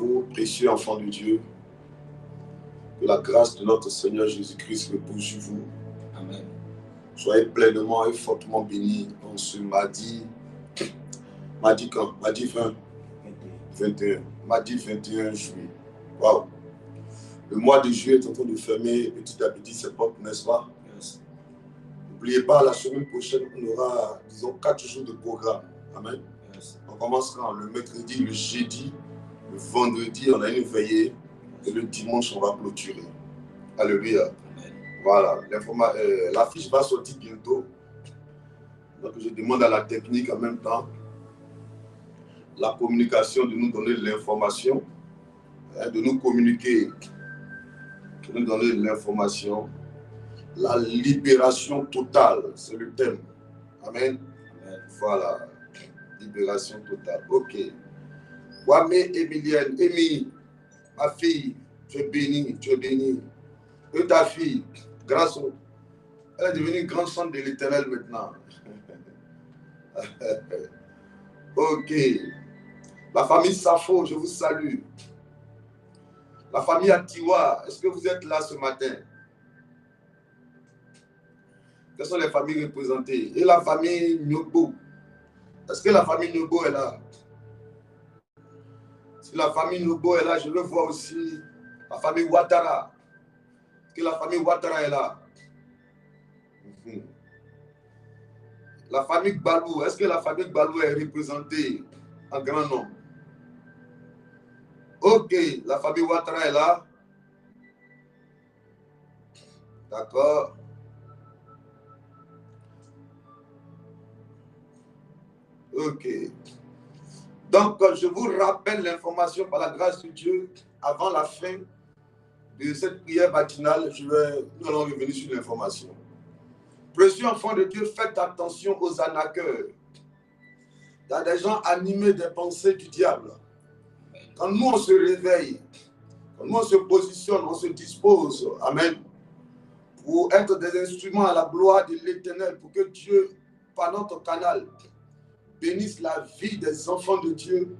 vous, précieux enfants de Dieu. Que la grâce de notre Seigneur Jésus-Christ repose sur vous. Amen. Soyez pleinement et fortement bénis en ce mardi. Mardi quand? Mardi 20. 21. Mardi 21 juillet. Waouh! Le mois de juillet est en train de fermer petit à petit ses portes, n'est-ce pas? Yes. N'oubliez pas, la semaine prochaine, on aura, disons, 4 jours de programme. Amen. Yes. On commencera le mercredi, le jeudi, le vendredi, on a une veillée, et le dimanche, on va clôturer. Alléluia. Amen. Voilà, l'affiche va sortir bientôt. Donc, je demande à la technique en même temps, la communication, de nous donner de l'information, de nous communiquer, de nous donner de l'information. La libération totale, c'est le thème. Amen. Amen. Voilà, libération totale. Ok. Wame Emilienne, Amy, ma fille, tu es bénie, tu es bénie. Et ta fille, grâce au... Elle est devenue grande sainte de l'Éternel maintenant. Ok. La famille Safo, je vous salue. La famille Atiwa, est-ce que vous êtes là ce matin? Quelles sont les familles représentées? Et la famille Nyobo. Est-ce que la famille Nyobo est là? Si la famille Nyobo est là, je veux voir aussi la famille Ouattara. Est-ce que la famille Ouattara est là? La famille Balou, est-ce que la famille Balou est représentée en grand nombre? Ok, la famille Ouattara est là. D'accord. Ok. Donc, je vous rappelle l'information par la grâce de Dieu avant la fin de cette prière matinale. Nous allons revenir sur l'information. Précieux enfants de Dieu, faites attention aux arnaqueurs. Il y a des gens animés des pensées du diable. Quand nous, on se réveille, quand nous, on se positionne, on se dispose, amen, pour être des instruments à la gloire de l'Éternel, pour que Dieu, par notre canal, bénisse la vie des enfants de Dieu.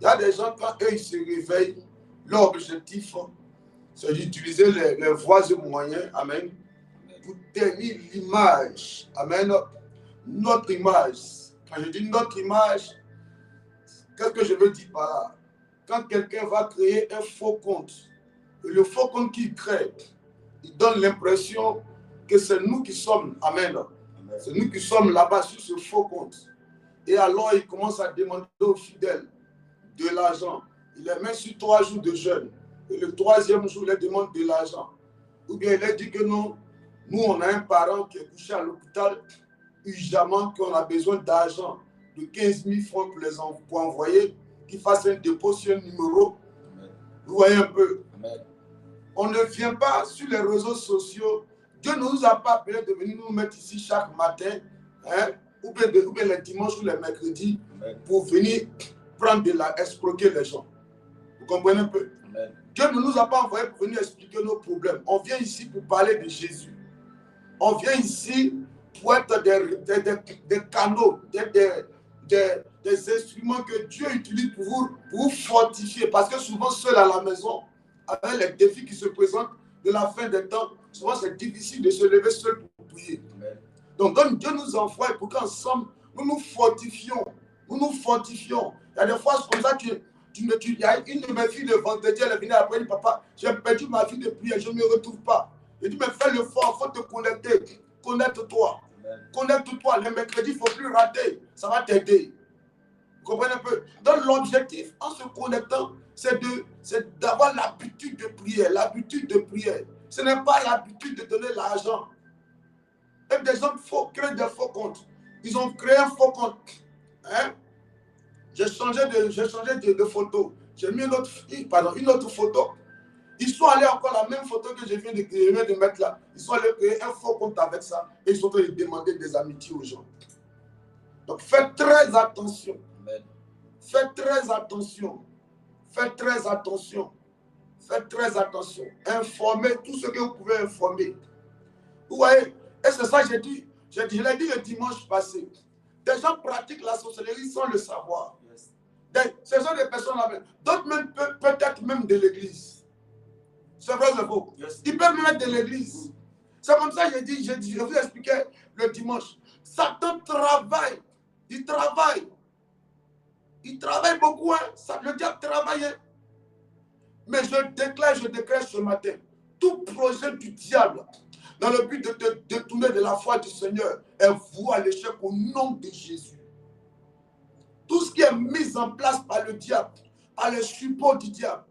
Il y a des gens, quand eux, ils se réveillent, leur objectif, c'est d'utiliser les voies et moyens, amen, pour tenir l'image, amen, notre image. Quand je dis notre image, qu'est-ce que je veux dire par là? Quand quelqu'un va créer un faux compte, et le faux compte qu'il crée, il donne l'impression que c'est nous qui sommes, amen, c'est nous qui sommes là-bas sur ce faux compte. Et alors, il commence à demander aux fidèles de l'argent. Il les met sur 3 jours de jeûne. Et le 3e jour, il les demande de l'argent. Ou bien il leur dit que non, nous, on a un parent qui est couché à l'hôpital, urgemment, qu'on a besoin d'argent, de 15 000 francs pour envoyer, qu'il fasse un dépôt sur un numéro. Amen. Vous voyez un peu. Amen. On ne vient pas sur les réseaux sociaux. Dieu ne nous a pas appelé de venir nous mettre ici chaque matin, hein, ou bien les dimanches ou les mercredis, amen, pour venir prendre escroquer les gens. Vous comprenez un peu? Amen. Dieu ne nous a pas envoyé pour venir expliquer nos problèmes. On vient ici pour parler de Jésus. On vient ici pour être des canaux, des instruments que Dieu utilise pour vous fortifier. Parce que souvent, seul à la maison, avec les défis qui se présentent de la fin des temps, souvent c'est difficile de se lever seul pour prier. Amen. Donc Dieu nous envoie pour qu'ensemble, nous nous fortifions. Nous nous fortifions. Il y a des fois, c'est comme ça que il y a une de mes filles de vendredi, elle est venue après, elle dit, papa, j'ai perdu ma vie de prière, je ne me retrouve pas. Je dis, mais fais l'effort, il faut te connecter. Connecte-toi. Connecte-toi. Le mercredi, il ne faut plus rater. Ça va t'aider. Vous comprenez un peu? Donc, l'objectif, en se connectant, c'est d'avoir l'habitude de prier. L'habitude de prier. Ce n'est pas l'habitude de donner l'argent. Et des gens créent des faux comptes. Ils ont créé un faux compte. Hein? J'ai changé de photo. J'ai mis une autre photo. Ils sont allés encore la même photo que je viens de mettre là. Ils sont allés créer un faux compte avec ça et ils sont allés demander des amitiés aux gens. Donc faites très attention. Amen. Faites très attention. Faites très attention. Faites très attention. Informez tout ce que vous pouvez informer. Vous voyez, et c'est ça que je l'ai dit le dimanche passé. Des gens pratiquent la sorcellerie sans le savoir. Yes. Ce sont des personnes là-même. D'autres même peut-être mettre même de l'église. C'est vrai, c'est faux. Ils peuvent me mettre de l'église. C'est comme ça que je vous expliquais le dimanche. Satan travaille. Il travaille. Il travaille beaucoup. Hein. Le diable travaille. Hein. Mais je déclare ce matin, tout projet du diable dans le but de te détourner de la foi du Seigneur est voué à l'échec au nom de Jésus. Tout ce qui est mis en place par le diable, par le support du diable.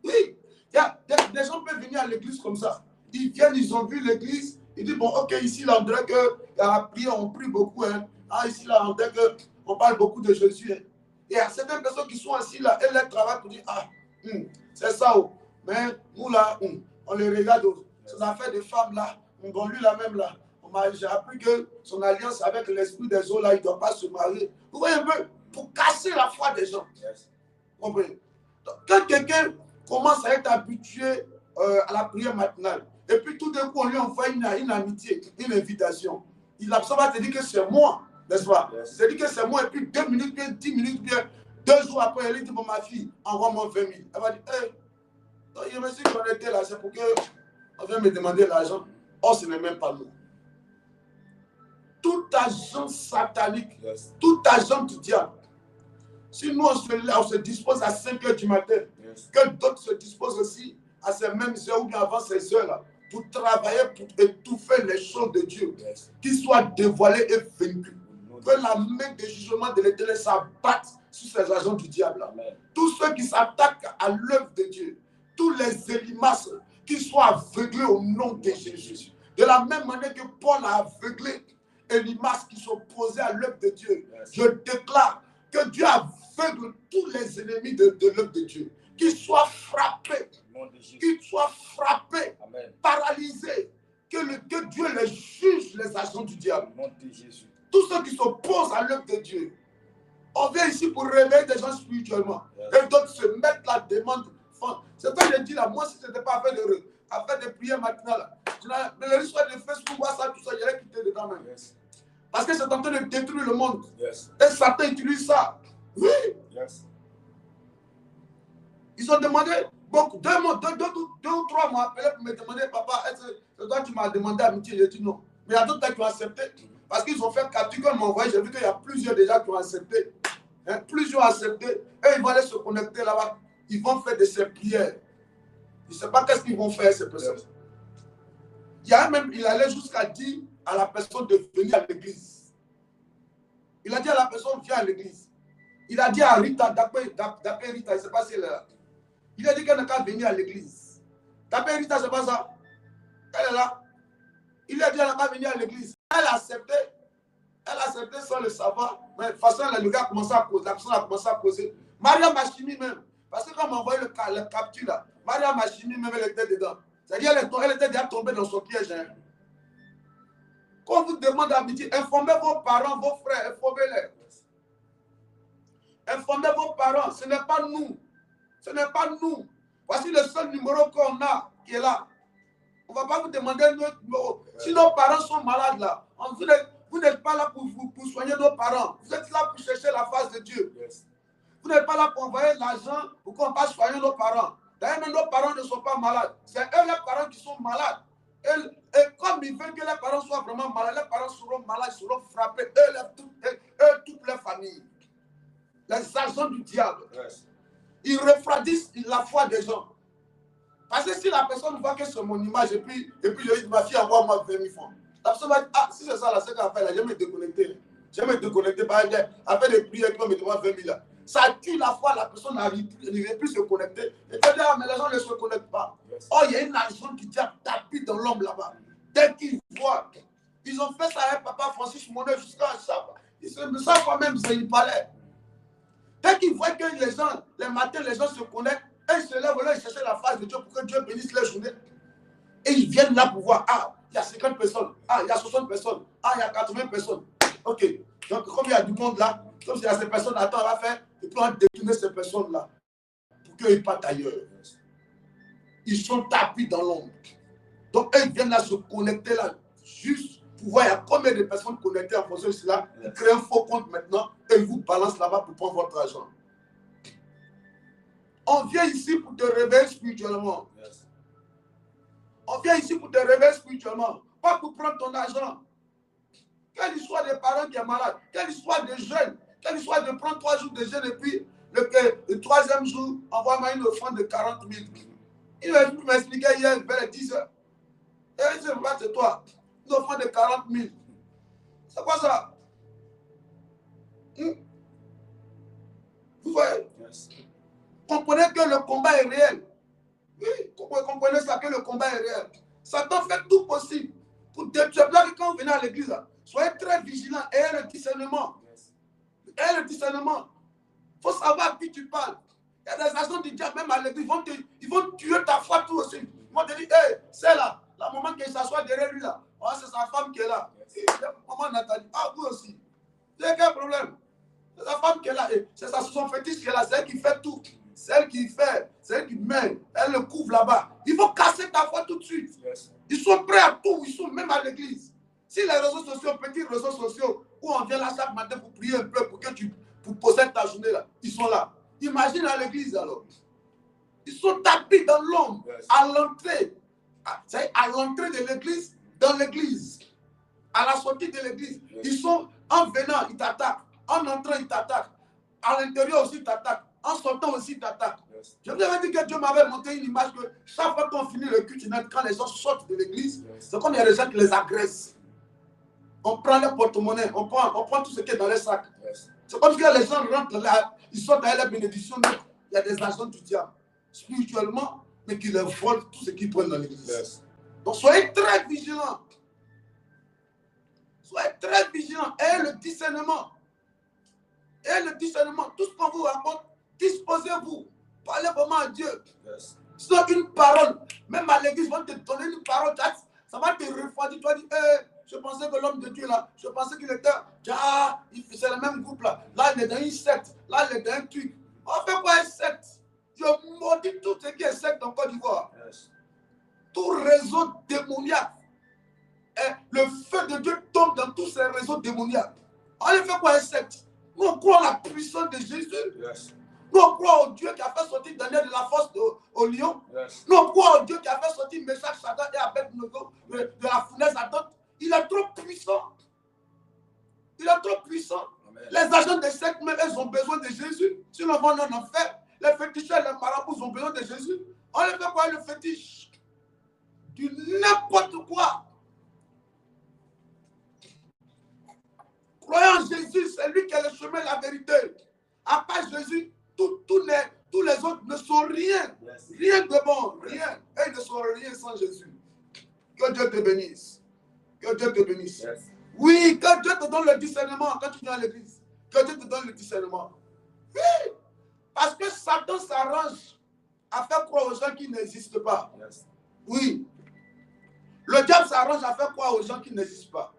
Oui, des gens peuvent venir à l'église comme ça. Ils viennent, ils ont vu l'église, ils disent, bon, ok, ici, là, on dirait qu'on prie beaucoup. Hein. Ah, ici, là, on dirait qu'on parle beaucoup de Jésus. Hein. Et il y a certaines personnes qui sont assises là, elles travaillent pour dire, ah, c'est ça. Oh. Mais nous, là, on les regarde. Oh. Son affaire de femmes, là, bon, lui, là, même, là, j'ai appris que son alliance avec l'esprit des eaux, là, il ne doit pas se marier. Vous voyez un peu, pour casser la foi des gens. Vous comprenez? Donc, quand quelqu'un commence à être habitué à la prière matinale, et puis tout d'un coup, on lui envoie une amitié, une invitation, il va te dire que c'est moi, n'est-ce pas? C'est-à-dire que c'est moi, et puis 2 minutes, bien 10 minutes, bien 2 jours après, elle dit, bon, ma fille, envoie-moi 20 000. Elle va dire, hey, je me suis connecté là, c'est pour qu'on vient me demander l'argent. Oh, ce n'est même pas nous. Tout agent satanique, tout agent du diable, si nous, on se dispose à 5 h du matin, que d'autres se disposent aussi à ces mêmes heures ou bien avant ces heures-là, pour travailler, pour étouffer les choses de Dieu, qu'ils soient dévoilés et vaincus. Que la main de jugement de l'Éternel s'abatte sur ces agents du diable. Tous ceux qui s'attaquent à l'œuvre de Dieu, tous les élimas, qu'ils soient aveuglés au nom de Jésus. De la même manière que Paul a aveuglé Élimas qui s'opposaient à l'œuvre de Dieu, je déclare que Dieu aveugle tous les ennemis de l'œuvre de Dieu, qu'ils soient frappés, paralysés, que Dieu les juge, les agents du diable. Tous ceux qui s'opposent à l'œuvre de Dieu. On vient ici pour réveiller des gens spirituellement. Et d'autres se mettent la demande. C'est ça que je dis là, moi si ce n'était pas affaire de prière matinale, mais le risque de Facebook, voir ça, tout ça, j'allais quitter dedans même. Parce que c'est en train de détruire le monde. Et Satan utilise ça. Oui. Ils ont demandé, beaucoup, 2 ou 3 m'ont appelé pour me demander, papa, est-ce que toi tu m'as demandé amitié? J'ai dit non. Mais il y a d'autres qui ont accepté. Parce qu'ils ont fait capture, ils m'ont envoyé. J'ai vu qu'il y a plusieurs déjà qui ont accepté. Hein, plusieurs ont accepté. Et ils vont aller se connecter là-bas. Ils vont faire de ces prières. Je ne sais pas qu'est-ce qu'ils vont faire, ces personnes. Il allait jusqu'à dire à la personne de venir à l'église. Il a dit à la personne, viens à l'église. Il a dit à Rita, d'après Rita, je ne sais pas si elle est là. Il a dit qu'elle n'a qu'à venir à l'église. D'après Rita, c'est pas ça. Elle est là. Il a dit qu'elle n'a qu'à venir à l'église. Elle a accepté sans le savoir. Mais de toute façon, le gars a commencé à causer. La personne a commencé à causer. Maria Machimi même. Parce que quand on m'a envoyé le capture là, Maria Machimi même, elle était dedans. C'est-à-dire elle était déjà tombée dans son piège. Hein. Quand on vous demande d'habitude, informez vos parents, vos frères, informez-les. Informez vos parents, ce n'est pas nous. Ce n'est pas nous. Voici le seul numéro qu'on a qui est là. On ne va pas vous demander notre numéro. Si nos parents sont malades là, vous n'êtes pas là pour soigner nos parents. Vous êtes là pour chercher la face de Dieu. Vous n'êtes pas là pour envoyer l'argent pour qu'on passe soigner nos parents. D'ailleurs, même nos parents ne sont pas malades. C'est eux les parents qui sont malades. Et comme ils veulent que les parents soient vraiment malades, les parents seront malades, seront frappés. Eux toute leur famille. Les agents du diable. Ils refroidissent la foi des gens. Parce que si la personne voit que c'est mon image et puis je dis, ma fille envoie-moi 20 000 francs. La personne va dire, ah, si c'est ça, là, c'est qu'elle fait là, je vais me déconnecter. Je vais me déconnecter par exemple, après des prières qui vont me demander 20 000 là. Ça tue la foi, la personne n'arrive plus se connecter. Et tu dis, ah, mais les gens ne se connectent pas. Oh, il y a une agent qui tapis dans l'homme là-bas. Dès qu'ils voient, ils ont fait ça avec papa Francis Monet jusqu'à ça. Ils ne savent pas même si ils parlaient. Dès qu'ils voient que les gens, les matins, les gens se connectent, et ils se lèvent, ils cherchent la face de Dieu pour que Dieu bénisse leur journée. Et ils viennent là pour voir, ah, il y a 50 personnes, ah, il y a 60 personnes, ah, il y a 80 personnes. Ok, donc comme il y a du monde là, comme s'il y a ces personnes, attends, on va faire, et puis on va détourner ces personnes-là pour qu'ils partent ailleurs. Ils sont tapis dans l'ombre. Donc, ils viennent là se connecter là, juste pour voir il y a combien de personnes connectées en fonction de cela. Ils créent un faux compte maintenant et ils vous balancent là-bas pour prendre votre argent. On vient ici pour te réveiller spirituellement. Yes. On vient ici pour te réveiller spirituellement. Pas pour prendre ton argent. Quelle histoire des parents qui est malade. Quelle histoire de jeûne. Quelle histoire de prendre 3 jours de jeûne et puis le 3e jour, envoie-moi une offrande de 40 000. Il m'expliquait hier vers 10 heures. Et il dit, c'est toi. Une offrande de 40 000. C'est quoi ça? Vous voyez? Yes. Comprenez que le combat est réel. Oui, comprenez ça, que le combat est réel. Satan fait tout possible pour détruire. Quand vous venez à l'église, soyez très vigilants, ayez le discernement. Yes. Ayez le discernement. Il faut savoir à qui tu parles. Il y a des agents du diable, même à l'église, ils vont tuer ta foi tout aussi. Ils vont te dire, hey, c'est là, la maman qui s'assoit derrière lui là. Oh, c'est sa femme qui est là. Yes. Maman Nathalie, ah, vous aussi. Il y a quel problème? C'est sa femme qui est là. C'est son fétiche qui est là. C'est elle qui fait tout. C'est elle qui fait. C'est elle qui met. Elle le couvre là-bas. Il faut casser ta foi tout de suite. Yes. Ils sont prêts à tout. Ils sont même à l'église. Si les réseaux sociaux, petits réseaux sociaux, où on vient là chaque matin pour prier un peu, pour possèder ta journée là, ils sont là. Imagine à l'église alors. Ils sont tapis dans l'ombre, Yes. à l'entrée. À l'entrée de l'église, dans l'église. À la sortie de l'église. Yes. Ils sont, en venant, ils t'attaquent. En entrant, ils t'attaquent. À l'intérieur aussi, ils t'attaquent. En sortant aussi, ils t'attaquent. Yes. Je vous avais dit que Dieu m'avait montré une image que chaque fois qu'on finit le culte, quand les gens sortent de l'église, Yes. c'est comme il y a des gens qui les agressent. On prend leur porte-monnaie, on prend tout ce qui est dans les sacs. Yes. C'est comme si les gens rentrent là, ils sortent dans la bénédiction. Il y a des agents du diable, spirituellement, mais qui leur volent tout ce qu'ils prennent dans l'église. Yes. Donc soyez très vigilants. Soyez très vigilants. Ayez le discernement. Ayez le discernement. Tout ce qu'on vous raconte, disposez-vous. Parlez vraiment à Dieu. Yes. Sinon, une parole, même à l'église, ils vont te donner une parole, ça va te refroidir. Tu vas dire, hey, je pensais que l'homme de Dieu là, je pensais qu'il était, c'est le même groupe là. Là, il est dans une secte. Là, il est dans un truc. On fait quoi une secte? Je maudis tout ce qui est secte en Côte d'Ivoire. Yes. Tout réseau démoniaque. Et le feu de Dieu tombe dans tous ces réseaux démoniaques. On fait quoi une secte? Nous, on croit en la puissance de Jésus. Yes. Nous, on croit au Dieu qui a fait sortir Daniel de la force au lion. Yes. Nous, on croit au Dieu qui a fait sortir Meshach, Shadrach et Abednego de la fournaise ardente. Il est trop puissant. Il est trop puissant. Amen. Les agents des sectes, même, ils ont besoin de Jésus. Sinon, on va en enfer. Les féticheurs, les marabouts ont besoin de Jésus. On les fait quoi, le fétiche? Du n'importe quoi. Croyant en Jésus, c'est lui qui est le chemin, la vérité. À part Jésus, tous les autres ne sont rien. Yes. Rien de bon, rien. Et ils ne sont rien sans Jésus. Que Dieu te bénisse. Que Dieu te bénisse. Yes. Oui, que Dieu te donne le discernement quand tu viens à l'église. Que Dieu te donne le discernement. Oui, parce que Satan s'arrange à faire croire aux gens qui n'existent pas. Yes. Oui. Le diable s'arrange à faire croire aux gens qui n'existent pas.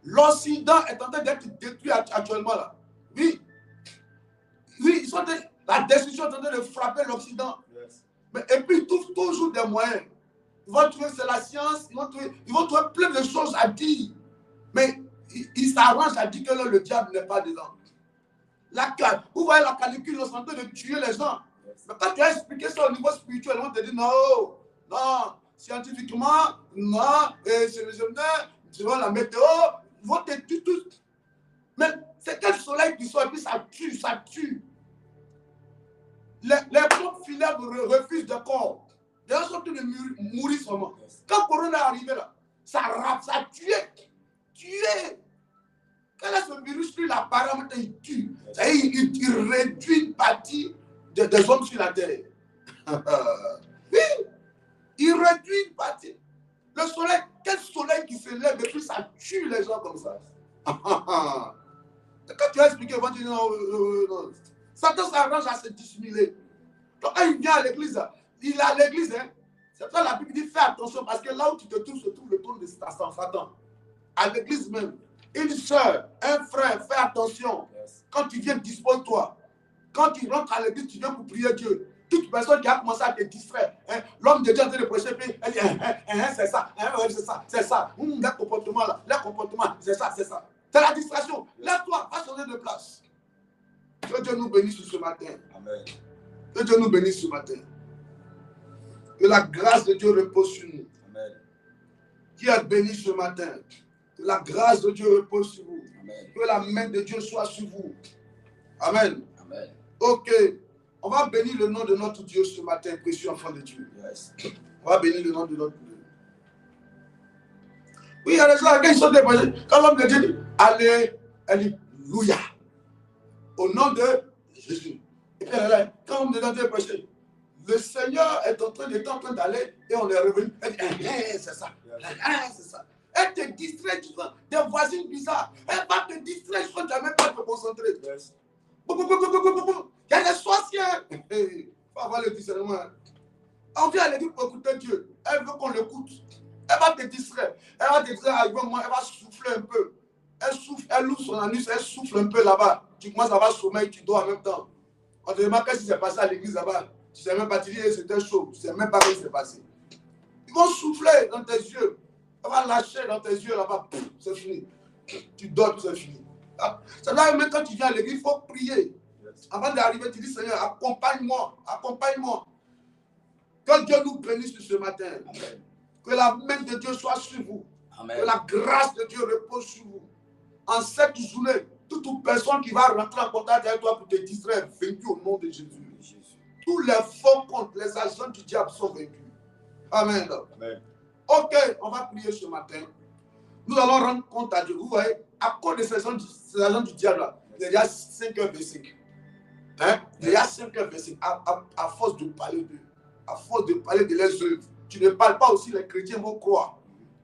L'Occident est en train d'être détruit actuellement là. Oui. Oui, la destruction est en train de frapper l'Occident. Yes. Et puis ils trouvent toujours des moyens. Ils vont trouver c'est la science, ils vont trouver plein de choses à dire. Mais ils s'arrangent à dire que là, le diable n'est pas dedans. Vous voyez la canicule, ils sont en train de tuer les gens. Yes. Mais quand tu as expliqué ça au niveau spirituel, ils vont te dire non, non, scientifiquement, non, c'est la météo, ils vont te tuer tout. Mais c'est quel soleil qui sort et puis ça tue, ça tue. Les pompes funèbres refusent de corps. Les gens sont tous de mourir seulement. Quand Corona est arrivé là, ça a tué. Tué. Quand ce virus, lui, apparemment, il tue. Il réduit une partie des hommes sur la terre. Oui. Il réduit une partie. Le soleil, quel soleil qui se lève et puis ça tue les gens comme ça. Quand tu as expliqué, ils vont dire non. Satan s'arrange à se dissimuler. Donc quand il vient à l'église, il est à l'église. Hein. C'est ça la Bible dit fais attention parce que là où tu te trouves se trouve le trône de Satan. À l'église même. Une soeur, un frère, fais attention. Yes. Quand tu viens, dispose-toi. Quand tu rentres à l'église, tu viens pour prier Dieu. Toute personne qui a commencé à te distraire, hein, l'homme de Dieu est en train de prêcher, puis elle dit c'est ça, c'est ça. Les comportements là, les comportements, c'est ça. C'est la distraction. Lève-toi, va changer de place. Que Dieu nous bénisse ce matin. Amen. Que Dieu nous bénisse ce matin. Que la grâce de Dieu repose sur nous. Amen. Qui est béni ce matin. Que la grâce de Dieu repose sur vous. Amen. Que la main de Dieu soit sur vous. Amen. Amen. Ok. On va bénir le nom de notre Dieu ce matin, précieux enfant de Dieu. Yes. On va bénir le nom de notre Dieu. Oui, il y a des gens qui sont débranchés. Quand l'homme de Dieu dit, alléluia. Au nom de Jésus. Et puis, quand l'homme de Dieu est prêché, le Seigneur est en train d'aller et on est revenu. Elle dit, c'est ça. C'est ça. Elle te distrait, tu vois, des voisines bizarres. Elle va te distraire, je ne peux même pas te concentrer. Yes. Il y a des sorcières. Il faut avoir le discernement. On vient à l'église pour écouter Dieu. Elle veut qu'on l'écoute. Elle va te distraire. Elle va te distraire avec moi. Elle va souffler un peu. Elle souffle, elle ouvre son anus, elle souffle un peu là-bas. Tu commences à avoir sommeil, tu dors en même temps. On te demande qu'est-ce qui s'est passé à l'église là-bas. Tu ne sais même pas, tu dis c'était chaud. Tu ne sais même pas ce qui s'est passé. Ils vont souffler dans tes yeux. Elle va lâcher dans tes yeux là-bas. C'est fini. Tu dors, c'est fini. C'est là même quand tu viens à l'église, il faut prier. Avant d'arriver, tu dis Seigneur, accompagne-moi, accompagne-moi. Que Dieu nous bénisse ce matin. Amen. Que la main de Dieu soit sur vous. Amen. Que la grâce de Dieu repose sur vous. En cette journée, toute personne qui va rentrer en contact avec toi pour te distraire, vaincu au nom de Jésus. Tous les faux comptes, les agents du diable sont vaincus. Amen. Amen. Ok, on va prier ce matin. Nous allons rendre compte à Dieu. Vous voyez, à cause de ces agents du diable là, il y a 5 heures de cycle. Hein? Il y a 5 heures de cycle. À force de parler d'eux, à force de parler de leurs œuvres, tu ne parles pas aussi, les chrétiens vont croire.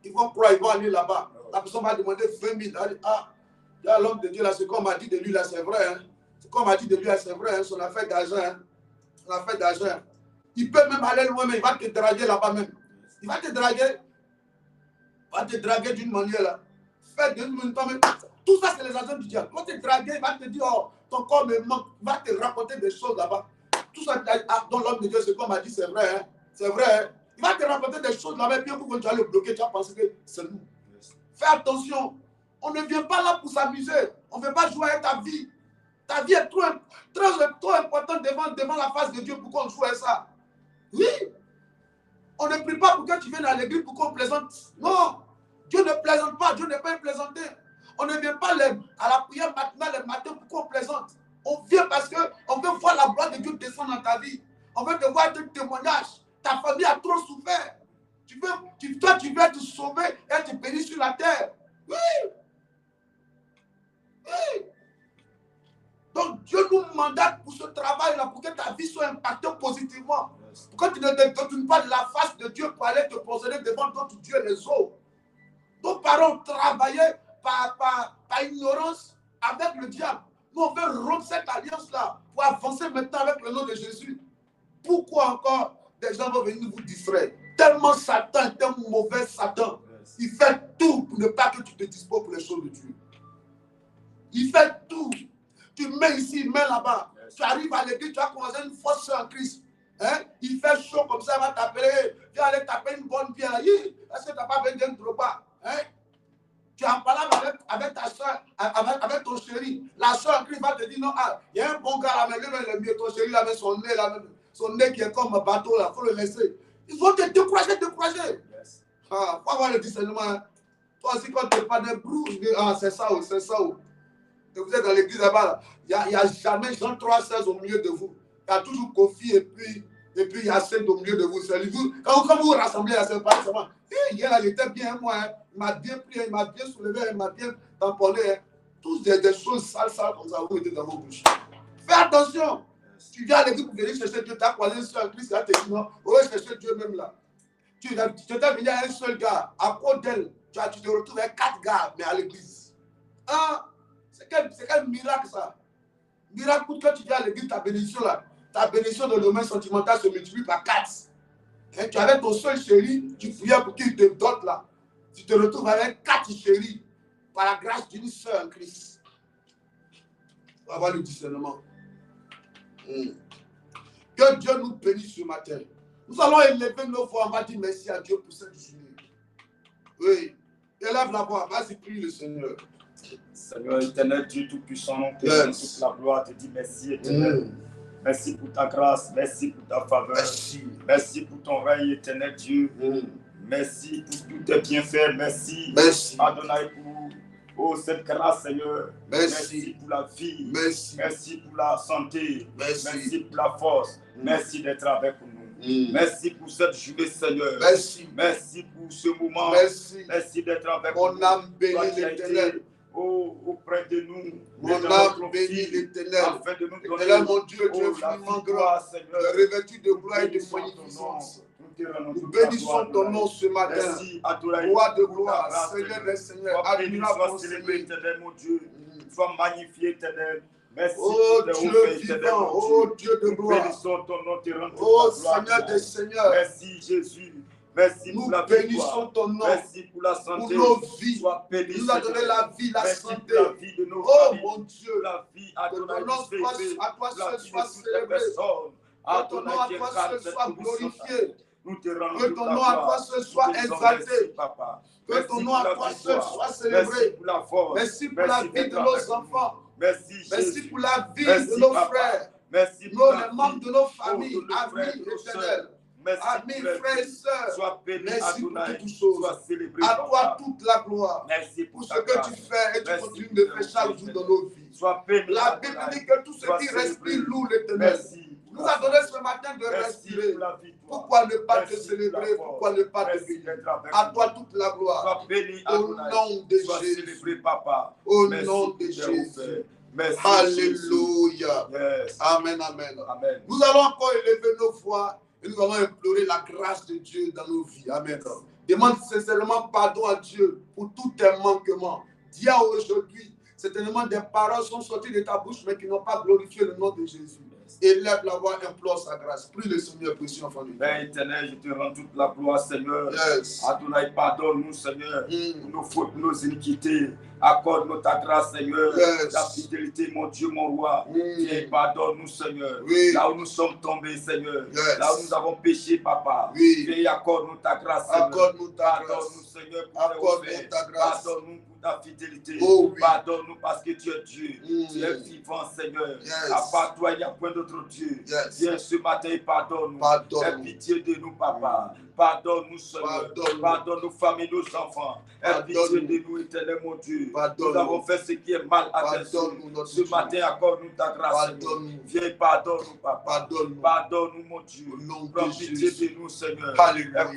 Ils vont croire, ils vont aller là-bas. La personne va demander 20 000. Elle dit, il y a l'homme de Dieu là, ce qu'on m'a dit de lui là, c'est vrai. Hein? Ce qu'on m'a dit de lui là, c'est vrai. Hein? Son affaire d'argent. Hein? Son affaire d'argent. Il peut même aller loin, mais il va te draguer là-bas même. Il va te draguer. Il va te draguer d'une manière là. Fais d'une manière. Tout ça, c'est les agents du diable. Il va te draguer, il va te dire, oh, ton corps me manque. Il va te raconter des choses là-bas. Tout ça, dont l'homme de Dieu, ce qu'on m'a dit, c'est vrai. Hein? C'est vrai. Hein? Il va te raconter des choses là-bas. Puis quand tu vas le bloquer, tu vas penser que c'est nous. Fais attention. On ne vient pas là pour s'amuser. On ne veut pas jouer avec ta vie. Ta vie est trop importante devant la face de Dieu pour qu'on joue avec ça. Oui. On ne prie pas pour que tu viennes à l'église pour qu'on plaisante. Non. Dieu ne plaisante pas. Dieu n'est pas un plaisanter. On ne vient pas à la prière matinale le matin pour qu'on plaisante. On vient parce qu'on veut voir la gloire de Dieu descendre dans ta vie. On veut te voir des témoignages. Ta famille a trop souffert. Toi, tu veux te sauver et être béni sur la terre. Oui. Oui. Donc Dieu nous mandate pour ce travail-là, pour que ta vie soit impactée positivement. Pour que tu ne te détournes pas de la face de Dieu pour aller te positionner devant d'autres dieux les autres. Nos parents travaillaient par ignorance avec le diable. Nous, on veut rompre cette alliance-là pour avancer maintenant avec le nom de Jésus. Pourquoi encore des gens vont venir vous distraire? Tellement Satan est un mauvais Satan. Il fait tout pour ne pas que tu te disposes pour les choses de Dieu. Il fait tout. Tu mets ici, mets là-bas. Tu arrives à l'église, tu as commencé une fausse sœur en Christ. Hein? Il fait chaud comme ça, il va t'appeler. Viens aller taper une bonne bière. Est-ce que tu n'as pas besoin d'un repas? Hein? Tu en parles avec ta soeur, avec ton chéri. La soeur en Christ va te dire non, il y a un bon gars là, mais lui, le mieux, ton chéri là, avec son nez qui est comme un bateau là, il faut le laisser. Ils vont te décourager. Yes. Faut avoir le discernement. Hein? Toi aussi, quand tu parles d'un brou, c'est ça. Et vous êtes dans l'église là-bas, il n'y a jamais Jean 3,16 au milieu de vous. Il y a toujours Kofi et puis il y a 7 au milieu de vous. Quand vous vous rassemblez à ce parlement, hier là, il était bien moi. Hein. Il m'a bien pris, il m'a bien soulevé, il m'a bien tamponné. Hein. Tous des choses sales comme ça, vous mettez dans vos bouches. Fais attention. Tu viens à l'église pour venir chercher Dieu, tu as croisé un seul Christ, là, tu te dis non, on va chercher Dieu même là. Tu t'es venu à un seul gars, à cause d'elle, tu te retrouves avec 4 gars, mais à l'église. Hein? C'est quel miracle ça? Miracle pour que tu viens à l'église, ta bénédiction là. Ta bénédiction de domaine sentimental se multiplie par 4. Hein, tu avais ton seul chéri, tu priais pour qu'il te donne là. Tu te retrouves avec 4 chéris par la grâce d'une sœur en Christ. On va avoir le discernement. Que Dieu nous bénisse ce matin. Nous allons élever nos voix, on va dire merci à Dieu pour cette journée. Oui, élève la voix, vas-y, prie le Seigneur. Seigneur éternel, Dieu Tout-Puissant, nous te donnons toute la gloire, te dis merci éternel. Merci pour ta grâce. Merci pour ta faveur. Merci. Merci pour ton règne, éternel Dieu. Merci pour tous tes bienfaits. Merci. Merci. Adonai, pour cette grâce, Seigneur. Merci. Pour la vie. Merci. Merci pour la santé. Merci. Merci pour la force. Merci d'être avec nous. Merci pour cette journée, Seigneur. Merci. Merci pour ce moment. Merci. Merci d'être avec nous. Mon âme bénit l'Éternel. Auprès de nous. Mon âme bénit l'Éternel. Éternel, mon Dieu, tu es infiniment grand, revêtu de gloire et de magnificence. Nous bénissons ton nom ce matin. Roi de gloire, Seigneur des seigneurs, admirable Seigneur, mon Dieu. Sois magnifié, Éternel. Merci oh Dieu vivant, oh Dieu de gloire. Bénissons ton nom, te rendons oh ta gloire. Seigneur des seigneurs. Merci Jésus. Merci nous pour la bénissons ton nom. Merci pour la santé. Pour nos vies. Sois béni, nous a donné la vie, la merci santé. Pour la vie de nos oh familles. mon Dieu. La vie à ton nom à toi seul soit célébré. À ton nom à toi seul soit glorifié. Nous te rendons que ton nom à toi seul soit exalté. Que ton nom à toi seul soit célébré. Merci pour la vie de nos enfants. Merci pour la vie de nos frères. Merci pour les membres de nos familles, amis éternels. Amis, frères et sœurs, merci pour toutes choses. À toi toute la gloire. Merci pour ce que tu fais et tu continues de faire chaque jour dans nos vies. La Bible dit que tout ce qui respire loue l'Éternel. Nous a donné ce matin de respirer. Pourquoi ne pas te célébrer? Pourquoi ne pas te bénir? À toi toute la gloire. Au nom de Jésus. Au nom de Jésus. Alléluia. Amen, amen. Nous allons encore élever nos voix et nous allons implorer la grâce de Dieu dans nos vies. Amen. Demande sincèrement pardon à Dieu pour tous tes manquements. Dis aujourd'hui, certainement des paroles sont sorties de ta bouche mais qui n'ont pas glorifié le nom de Jésus. Élève la voix, implore sa grâce. Prie le Seigneur, précieux enfant de Dieu. Père éternel, je te rends toute la gloire, Seigneur. Adonai, pardonne-nous, Seigneur, pour nos fautes, nos iniquités. Accorde-nous ta grâce, Seigneur. Ta fidélité, mon Dieu, mon roi. Viens, pardonne-nous, Seigneur. Là où nous sommes tombés, Seigneur. Là où nous avons péché, Papa. Viens, accorde-nous ta grâce, Seigneur. Accorde-nous ta grâce. Pardonne-nous, Seigneur, pour accorde-nous ta grâce. Pardonne-nous pour ta fidélité. Oh, pardonne-nous parce que tu es Dieu. Tu es vivant, Seigneur. À part toi, il n'y a point d'autre Dieu. Viens ce matin et pardonne-nous. Aie pitié de nous, Papa. Pardonne-nous, Seigneur. Pardonne nos familles, nos enfants. Aie pitié de nous, éternel, mon Dieu. Nous avons fait ce qui est mal à tes yeux. Ce matin, accorde-nous ta grâce. Viens, pardonne-nous, Papa. Pardonne-nous, mon Dieu. Prends pitié de nous, Seigneur. Alléluia.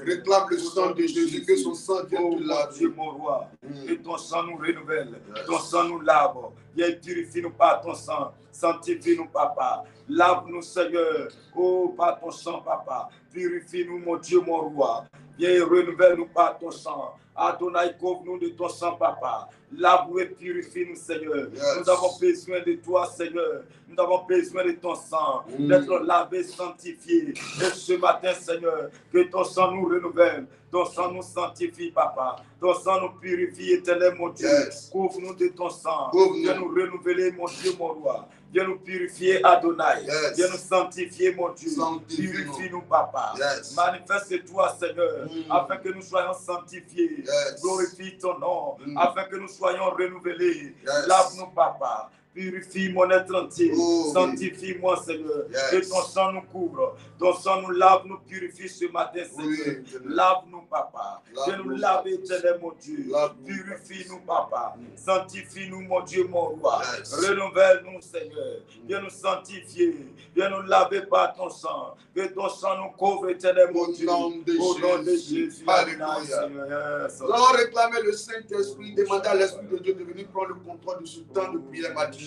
Réclame le sang de Jésus, que son sang vienne te laver. Dieu, mon roi. Que ton sang nous renouvelle. Ton sang nous lave. Viens, purifie-nous par ton sang. Sanctifie-nous, Papa. Lave-nous, Seigneur. Oh, par ton sang, Papa. Purifie-nous, mon Dieu, mon roi. Viens, renouvelle-nous par ton sang. Adonai, couvre-nous de ton sang, Papa. Lave-nous et purifie-nous, Seigneur. Nous avons besoin de toi, Seigneur. Nous avons besoin de ton sang, d'être lavé, sanctifié. Et ce matin, Seigneur, que ton sang nous renouvelle. Ton sang nous sanctifie, Papa. Ton sang nous purifie, éternel, mon Dieu. Couvre-nous de ton sang. Viens nous renouveler, mon Dieu, mon roi. Viens nous purifier, Adonai. Viens nous sanctifier, mon Dieu. Purifie-nous, Papa. Manifeste-toi, Seigneur, afin que nous soyons sanctifiés. Glorifie ton nom, afin que nous soyons renouvelés. Lave-nous, Papa. Purifie mon être entier. Sanctifie-moi, Seigneur. Que ton sang nous couvre. Ton sang nous lave, nous purifie ce matin, Seigneur. Lave-nous, Papa. Viens nous laver, éternel, mon Dieu. Purifie-nous, Papa. Sanctifie-nous, mon Dieu, mon roi. Renouvelle-nous, Seigneur. Viens nous sanctifier. Viens nous laver par ton sang. Que ton sang nous couvre, éternel, mon Dieu. Au nom de Jésus. Alléluia. Nous allons réclamer le Saint-Esprit, demander à l'Esprit de Dieu de venir prendre le contrôle de ce temps de prière matinale.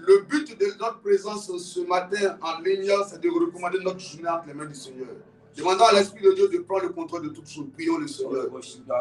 Le but de notre présence ce matin en ligne, c'est de recommander notre journée entre les mains du Seigneur. Demandons à l'Esprit de Dieu de prendre le contrôle de toutes choses. Prions le Seigneur.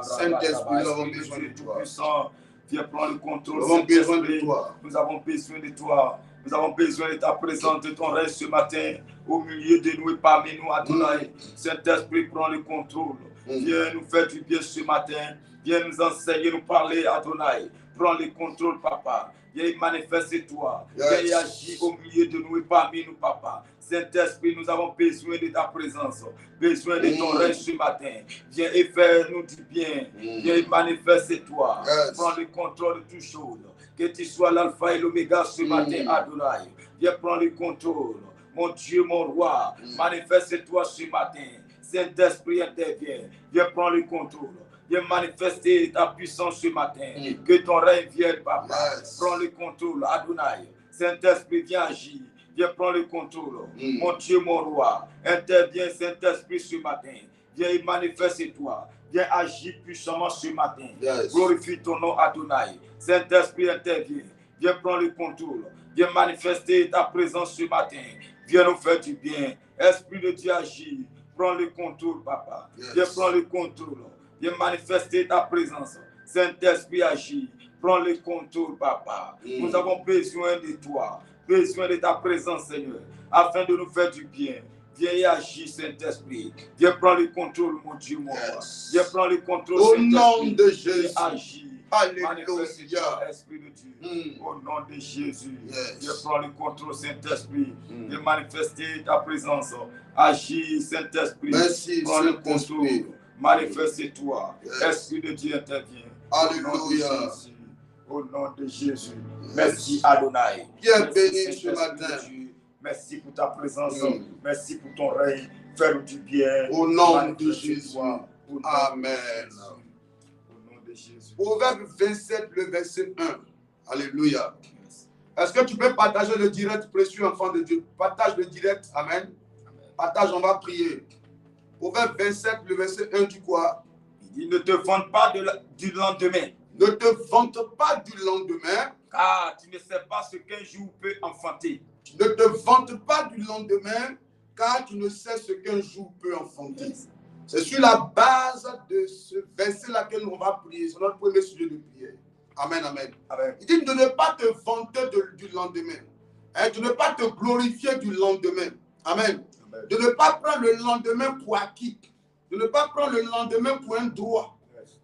Saint-Esprit, nous avons besoin de toi. Viens prendre le contrôle. Nous avons besoin de toi. Nous avons besoin de toi. Nous avons besoin de ta présence, de ton règne ce matin, au milieu de nous et parmi nous, Adonai. Saint-Esprit, prends le contrôle. Viens nous faire du bien ce matin. Viens nous enseigner, nous parler, Adonai. Prends le contrôle, Papa. Viens manifeste-toi. Viens agir au milieu de nous et parmi nous, Papa. Saint-Esprit, nous avons besoin de ta présence, besoin de ton règne ce matin. Viens et fais-nous du bien. Viens et manifeste-toi. Prends le contrôle de toutes choses. Que tu sois l'alpha et l'oméga ce matin, Adonai. Viens prendre le contrôle. Mon Dieu, mon roi, manifeste-toi ce matin. Saint-Esprit intervient. Viens prendre le contrôle. Viens manifester ta puissance ce matin. Que ton règne vienne, papa. Prends le contrôle, Adonai. Saint-Esprit, viens agir. Viens prendre le contrôle. Mon Dieu, mon roi, interviens, Saint-Esprit, ce matin. Viens y manifester-toi. Viens agir puissamment ce matin. Glorifie ton nom, Adonai. Saint-Esprit, intervient. Viens prendre le contrôle. Viens manifester ta présence ce matin. Viens nous faire du bien. Esprit de Dieu, agit. Prends le contrôle, papa. Viens prendre le contrôle. Viens manifester ta présence. Saint-Esprit, agit. Prends le contrôle, papa. Nous avons besoin de toi. Besoin de ta présence, Seigneur. Afin de nous faire du bien. Viens y agir, Saint-Esprit. Viens prendre le contrôle, mon Dieu, mon roi. Viens prendre le contrôle, Au nom de Jésus. Viens agir. Alléluia. Esprit de Dieu. Au nom de Jésus. Viens prendre le contrôle, Saint-Esprit. Viens manifester ta présence. Agis, Saint-Esprit. Merci, prends le contrôle. Manifeste-toi. Esprit de Dieu intervient. Alléluia. Au nom de Jésus. Merci, Adonai. Viens béni ce matin. Merci pour ta présence. Merci pour ton règne. Fais-nous du bien. Au nom de Jésus. Amen. Au nom de Jésus. Proverbe 27, le verset 1. Alléluia. Est-ce que tu peux partager le direct, précieux enfant de Dieu? Partage le direct. Amen. Partage, on va prier. Proverbe 27, le verset 1, du quoi? Il dit, ne te vante pas du lendemain. Ne te vante pas du lendemain. Car tu ne sais pas ce qu'un jour peut enfanter. Ne te vante pas du lendemain, car tu ne sais ce qu'un jour peut enfanter. C'est sur la base de ce verset-là que l'on va prier. C'est notre premier sujet de prière. Amen, amen. Amen. Il dit de ne pas te vanter du lendemain. Hein, de ne pas te glorifier du lendemain. Amen. Amen. De ne pas prendre le lendemain pour acquis. De ne pas prendre le lendemain pour un droit.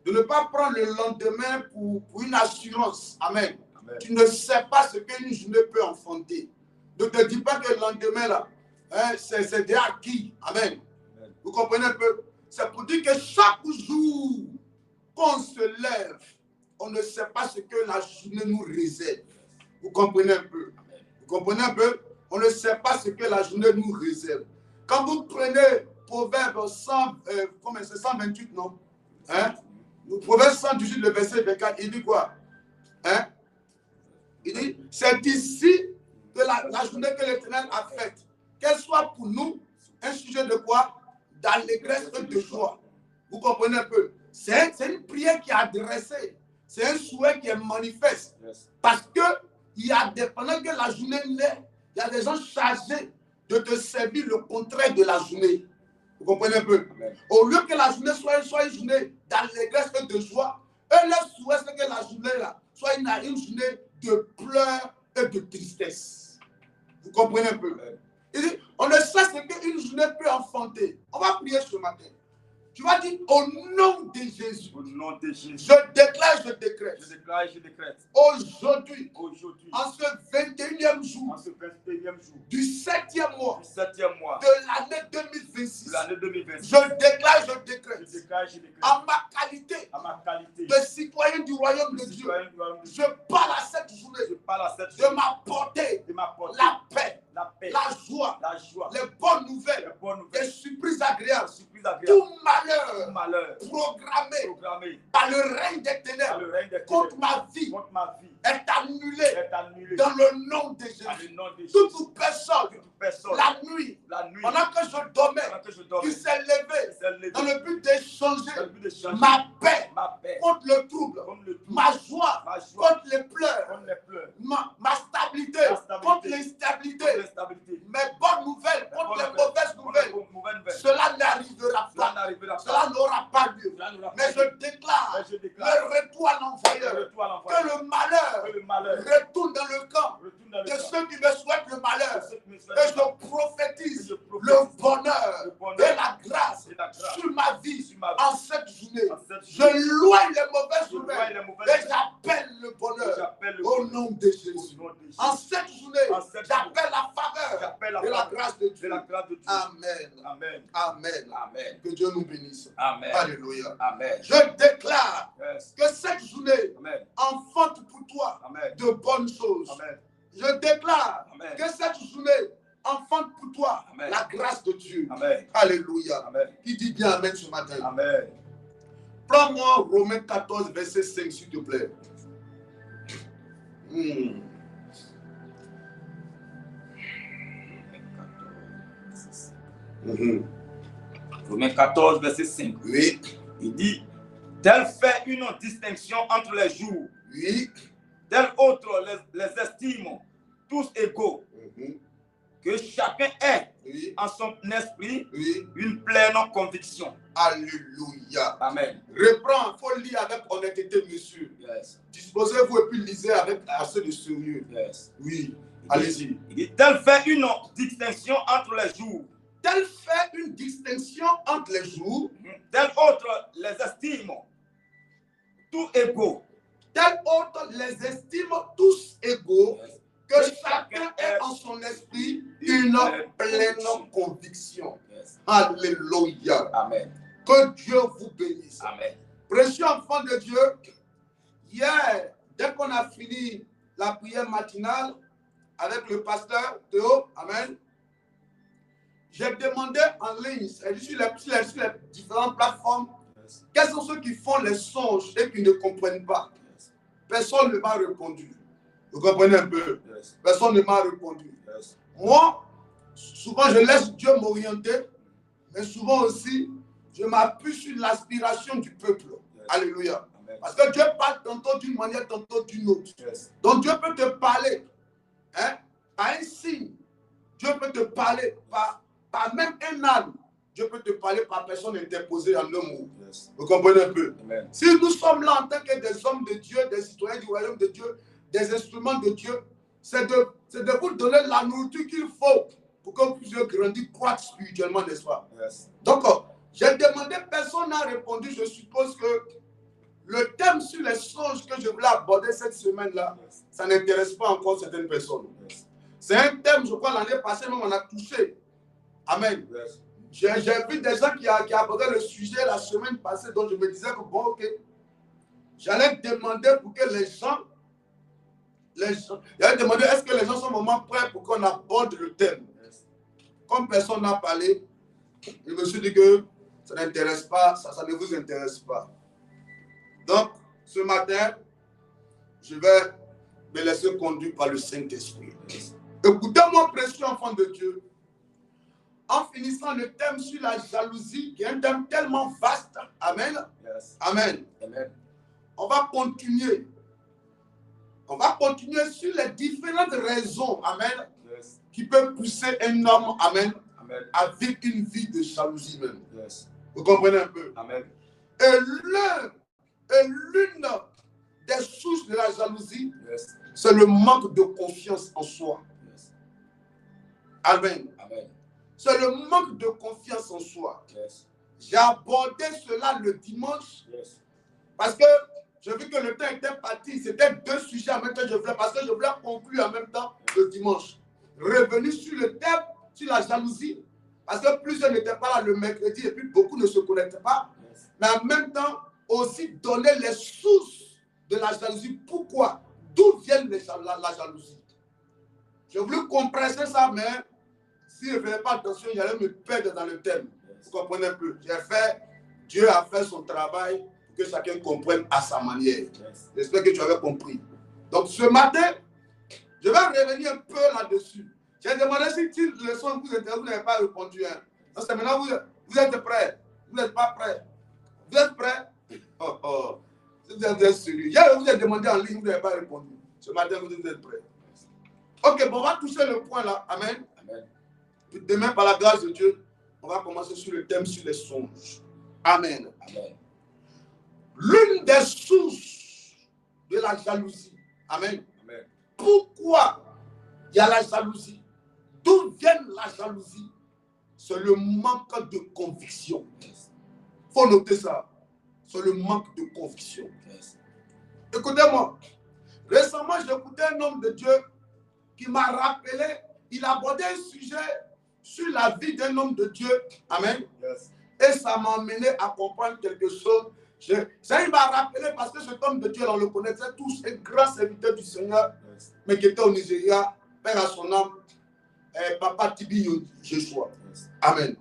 De ne pas prendre le lendemain pour une assurance. Amen. Amen. Tu ne sais pas ce qu'une journée peut enfanter. Ne te dis pas que le lendemain, là, hein, c'est déjà acquis. Amen. Amen. Vous comprenez un peu? C'est pour dire que chaque jour qu'on se lève, on ne sait pas ce que la journée nous réserve. Vous comprenez un peu? Vous comprenez un peu? On ne sait pas ce que la journée nous réserve. Quand vous prenez Proverbe 128, non? Hein? Proverbe 118, le verset 24, il dit quoi? Hein? Il dit, c'est ici que la journée que l'Éternel a faite, qu'elle soit pour nous un sujet de quoi? D'allégresse et de joie. Vous comprenez un peu? C'est une prière qui est adressée. C'est un souhait qui est manifeste. Parce que pendant que la journée naît, il y a des gens chargés de te servir le contraire de la journée. Vous comprenez un peu? Amen. Au lieu que la journée soit une journée d'allégresse et de joie, eux, leur souhait, c'est que la journée là soit une journée de pleurs et de tristesse. Vous comprenez un peu? Amen. Il dit, on ne sait ce qu'une journée peut enfanter. On va prier ce matin. Tu vas dire au nom de Jésus. Au nom de Jésus. Je déclare, je décrète. Je déclare, je décrète. Aujourd'hui, en ce 21e jour, du 7e mois, de l'année 2026, je déclare, je décrète. En ma qualité de citoyen du royaume de Dieu, je parle à cette journée de m'apporter la paix, la joie, les bonnes nouvelles, les surprises agréables. Tout malheur programmé par le règne des ténèbres contre ma vie est annulé dans le nom de Jésus. Toute personne, la nuit, pendant que je dormais, qui s'est levé dans le but d'échanger ma paix contre le trouble, ma joie contre les pleurs, ma stabilité contre l'instabilité, mes bonnes nouvelles contre les mauvaises nouvelles, cela n'arrivera pas. Cela n'aura pas lieu. Mais je déclare le retour à l'envoyeur. Que le malheur retourne dans le camp de ceux qui me souhaitent le malheur. Et je prophétise le bonheur et la grâce sur ma vie en cette journée. Je loigne les mauvaises nouvelles et j'appelle le bonheur au nom de Jésus. En cette journée, j'appelle la faveur et la grâce de Dieu. Amen. Amen. Amen. Amen. Que Dieu nous bénisse. Amen. Alléluia. Amen. Je déclare que cette journée Amen. enfante pour toi Amen. de bonnes choses. Amen. Je déclare Amen. que cette journée enfante pour toi Amen. la grâce de Dieu. Amen. Alléluia. Amen. Qui dit bien Amen ce matin? Amen. Prends-moi Romains 14, verset 5, s'il te plaît. Romains 14, verset 5. Oui. Il dit, tel fait une distinction entre les jours, Oui. tel autre les estime tous égaux, que chacun ait Oui. en son esprit Oui. une pleine conviction. Alléluia. Amen. Reprends, il faut lire avec honnêteté, monsieur. Yes. Disposez-vous et puis lisez avec assez de sérieux. Yes. Oui. Allez-y. Il dit, tel fait une distinction entre les jours, Tel fait une distinction entre les jours, tel autre les estime tous égaux, tel autre les estime tous égaux, Yes. que chacun ait en son esprit une pleine conviction. Yes. Alléluia. Amen. Que Dieu vous bénisse. Amen. Précieux enfants de Dieu, hier, dès qu'on a fini la prière matinale avec le pasteur Théo, Amen, j'ai demandé en ligne, sur les différentes plateformes, Yes. quels sont ceux qui font les songes et qui ne comprennent pas. Yes. Personne ne m'a répondu. Vous comprenez un peu? Yes. Personne ne m'a répondu. Yes. Moi, souvent, je laisse Dieu m'orienter, mais souvent aussi, je m'appuie sur l'aspiration du peuple. Yes. Alléluia. Amen. Parce que Dieu parle tantôt d'une manière, tantôt d'une autre. Yes. Donc Dieu peut te parler par un signe. Dieu peut te parler par même un âme. Dieu peut te parler par personne interposée en un mot. Yes. Vous comprenez un peu? Amen. Si nous sommes là en tant que des hommes de Dieu, des citoyens du royaume de Dieu, des instruments de Dieu, c'est de vous donner la nourriture qu'il faut pour que vous puissiez grandir, croître spirituellement, n'est-ce pas? Yes. Donc, j'ai demandé, personne n'a répondu. Je suppose que le thème sur les songes que je voulais aborder cette semaine-là, Yes. ça n'intéresse pas encore certaines personnes. Yes. C'est un thème, je crois, l'année passée, même on a touché. Amen. Yes. J'ai vu des gens qui abordaient le sujet la semaine passée, donc je me disais que bon, ok, j'allais demander pour que les gens, j'allais demander est-ce que les gens sont vraiment prêts pour qu'on aborde le thème. Yes. Comme personne n'a parlé, je me suis dit que ça n'intéresse pas, ça ne vous intéresse pas. Donc, ce matin, je vais me laisser conduire par le Saint-Esprit. Yes. Écoutez-moi, précieux enfant de Dieu, en finissant le thème sur la jalousie, qui est un thème tellement vaste. Amen. Yes. Amen. Amen. On va continuer. On va continuer sur les différentes raisons, amen, Yes. qui peuvent pousser un homme, amen, Amen. à vivre une vie de jalousie même. Yes. Vous comprenez un peu? Amen. Et l'une des sources de la jalousie, Yes. c'est le manque de confiance en soi. Yes. Amen. Amen. C'est le manque de confiance en soi. Yes. J'ai abordé cela le dimanche Yes. parce que j'ai vu que le temps était parti. C'était deux sujets en même temps. Parce que je voulais conclure en même temps le dimanche. Revenu sur le thème, sur la jalousie. Parce que plusieurs n'étaient pas là le mercredi et puis beaucoup ne se connectaient pas. Yes. Mais en même temps, aussi donner les sources de la jalousie. Pourquoi? D'où vient la jalousie? J'ai voulu compresser ça, mais si je ne faisais pas attention, j'allais me perdre dans le thème. Vous comprenez un peu? Dieu a fait son travail pour que chacun comprenne à sa manière. Yes. J'espère que tu avais compris. Donc ce matin, je vais revenir un peu là-dessus. J'ai demandé si le son vous intéresse, vous n'avez pas répondu. Hein. Donc c'est maintenant, vous êtes prêts? Vous n'êtes pas prêts? Vous êtes prêts? Oh, oh. Si vous êtes sérieux. Hier, vous avez demandé en ligne, vous n'avez pas répondu. Ce matin, vous êtes prêts. Ok, bon, on va toucher le point là. Amen. Amen. Puis demain, par la grâce de Dieu, on va commencer sur le thème sur les songes. Amen. Amen. L'une des sources de la jalousie. Amen. Amen. Pourquoi il y a la jalousie? D'où vient la jalousie? C'est le manque de conviction. Yes. Il faut noter ça. C'est le manque de conviction. Yes. Écoutez-moi. Récemment, j'ai écouté un homme de Dieu qui m'a rappelé, il abordait un sujet sur la vie d'un homme de Dieu. Amen. Yes. Et ça m'a amené à comprendre quelque chose Ça, il m'a rappelé parce que cet homme de Dieu, on le connaissait tous, un grand serviteur du Seigneur, mais qui était au Nigeria, père à son âme, Papa Tibi Joshua. Amen.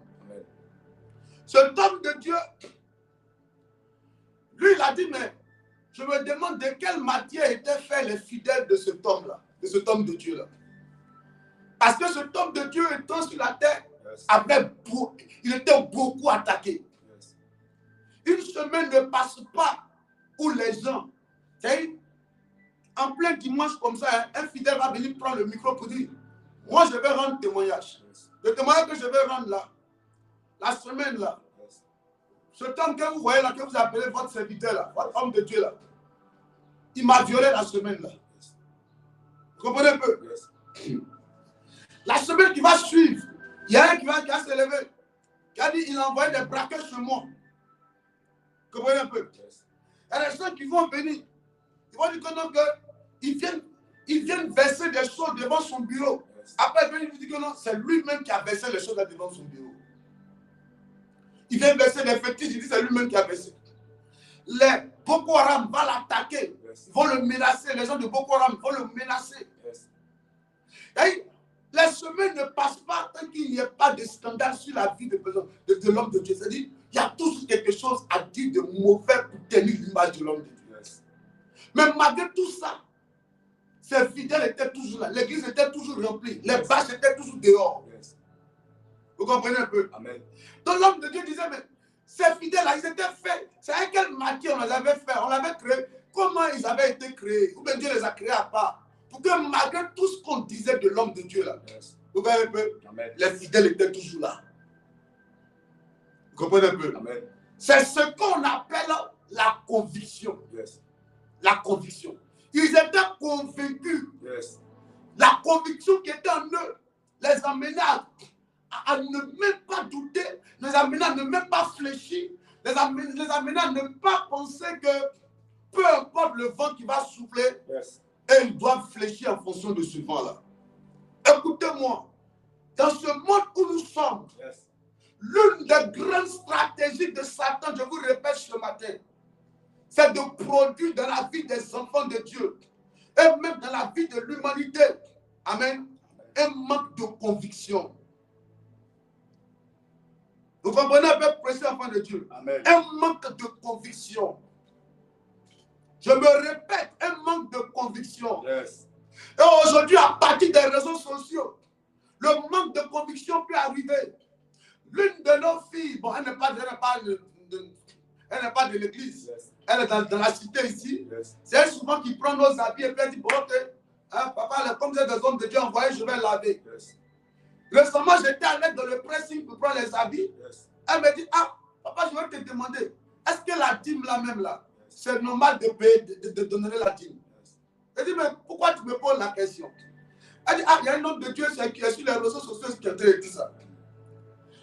Cet homme de Dieu, lui, il a dit, mais je me demande de quelle matière étaient faits les fidèles de cet homme-là, de cet homme de Dieu-là. Parce que cet homme de Dieu étant sur la terre, il était beaucoup attaqué. Une semaine ne passe pas où les gens, en plein dimanche comme ça, un fidèle va venir prendre le micro pour dire, moi je vais rendre témoignage. Le témoignage que je vais rendre là, la semaine là, ce homme que vous voyez là, que vous appelez votre serviteur là, votre homme de Dieu là, il m'a violé la semaine là. Vous comprenez un peu? La semaine qui va suivre, il y a un qui va se lever, qui a dit il a envoyé des braquets sur moi. Vous comprenez un peu? Il y a des gens qui vont venir, ils vont dire que non, ils viennent verser des choses devant son bureau. Après, ils viennent dire que non, c'est lui-même qui a versé les choses là devant son bureau. Il vient verser des fétiches, il dit c'est lui-même qui a versé. Les Boko Haram vont l'attaquer, vont le menacer, les gens de Boko Haram vont le menacer. Et les semaines ne passent pas tant qu'il n'y ait pas de scandale sur la vie de l'homme de Dieu. C'est-à-dire, il y a toujours quelque chose à dire de mauvais pour tenir l'image de l'homme de Dieu. Mais malgré tout ça, ces fidèles étaient toujours là. L'église était toujours remplie. Les bâches étaient toujours dehors. Vous comprenez un peu? Amen. Donc l'homme de Dieu disait, mais ces fidèles-là, ils étaient faits. C'est avec quelle matière on les avait fait? On l'avait créé. Comment ils avaient été créés? Ou bien Dieu les a créés à part. Pour que malgré tout ce qu'on disait de l'homme de Dieu là, vous voyez un peu, les fidèles étaient toujours là. Vous comprenez un peu? C'est ce qu'on appelle la conviction. La conviction. Ils étaient convaincus. La conviction qui était en eux les amenait à ne même pas douter, les amenait à ne même pas fléchir, les amenait à ne pas penser que peu importe le vent qui va souffler, et ils doivent fléchir en fonction de ce vent-là. Écoutez-moi, dans ce monde où nous sommes, l'une des grandes stratégies de Satan, je vous répète ce matin, c'est de produire dans la vie des enfants de Dieu, et même dans la vie de l'humanité, amen, un manque de conviction. Vous comprenez un peu, précieux enfant de Dieu? Amen. Un manque de conviction. Je me répète, un manque de conviction. Et aujourd'hui, à partir des réseaux sociaux, le manque de conviction peut arriver. L'une de nos filles, bon, elle n'est pas de l'église, elle est dans la cité ici. C'est elle souvent qui prend nos habits et puis elle dit, bon, ok, hein, papa, comme c'est des hommes de Dieu envoyés, je vais laver. Récemment, j'étais allé dans le pressing pour prendre les habits. Elle me dit, ah, papa, je vais te demander, est-ce que la dîme là même là, c'est normal de payer, de donner la dîme? Elle dit, mais pourquoi tu me poses la question? Elle dit, ah, il y a un homme de Dieu qui est sur les réseaux sociaux qui a dit ça.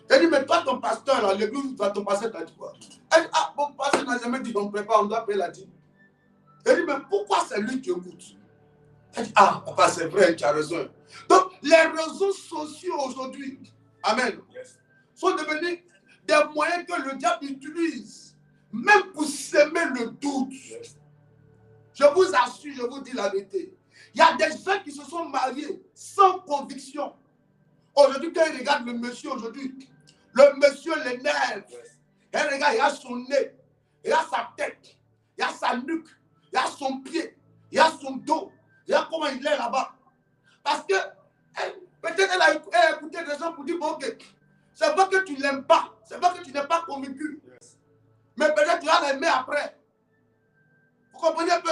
Elle dit, mais toi, ton pasteur, là, l'église, ton pasteur t'a dit quoi? Elle dit, ah, mon pasteur n'a jamais dit qu'on prépare, on doit payer la dîme. Elle dit, mais pourquoi c'est lui qui écoute? Elle dit, ah, papa, c'est vrai, tu as raison. Donc, les réseaux sociaux aujourd'hui, amen, sont devenus des moyens que le diable utilise, même pour s'aimer le doute. Je vous assure, je vous dis la vérité. Il y a des gens qui se sont mariés sans conviction. Aujourd'hui, quand ils regardent le monsieur aujourd'hui, le monsieur l'énerve. Et regarde, il a son nez, il a sa tête, il a sa nuque, il a son pied, il a son dos, il a comment il est là-bas. Parce que peut-être elle a écouté des gens pour dire, bon, ok, c'est pas que tu ne l'aimes pas, c'est pas que tu n'es pas convaincu. Mais peut-être tu vas l'aimer après. Vous comprenez un peu?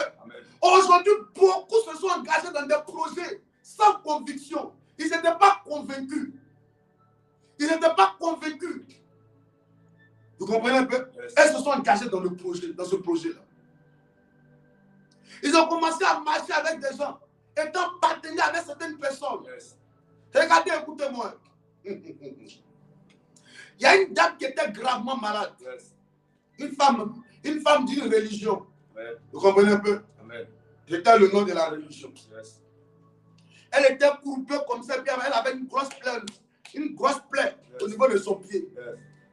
Aujourd'hui, beaucoup se sont engagés dans des projets sans conviction. Ils n'étaient pas convaincus. Ils n'étaient pas convaincus. Vous comprenez un peu? Ils se sont engagés dans le projet, dans ce projet-là. Ils ont commencé à marcher avec des gens, étant partenaires avec certaines personnes. Regardez, écoutez-moi. Il y a une dame qui était gravement malade. Une femme d'une religion. Vous comprenez un peu? C'était le nom de la religion. Elle était courbée comme ça, puis elle avait une grosse plaie au niveau de son pied.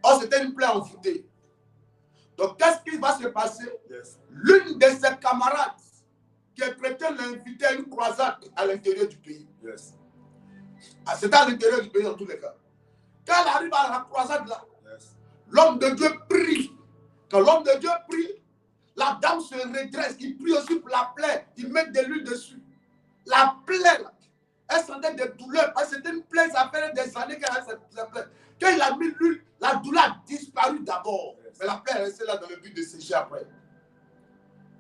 Or, c'était une plaie envoûtée. Donc, qu'est-ce qui va se passer? Yes. L'une de ses camarades, qui est chrétien, l'a invité à une croisade à l'intérieur du pays. Yes. Ah, c'était à l'intérieur du pays dans tous les cas. Quand elle arrive à la croisade là, Yes. l'homme de Dieu prie. Quand l'homme de Dieu prie, la dame se redresse. Il prie aussi pour la plaie. Il met de l'huile dessus. La plaie, là, elle sentait des douleurs. Parce que c'était une plaie, ça fait des années qu'elle a cette plaie. Quand il a mis l'huile, la douleur a disparu d'abord. Yes. Mais la plaie est restée là dans le but de sécher après.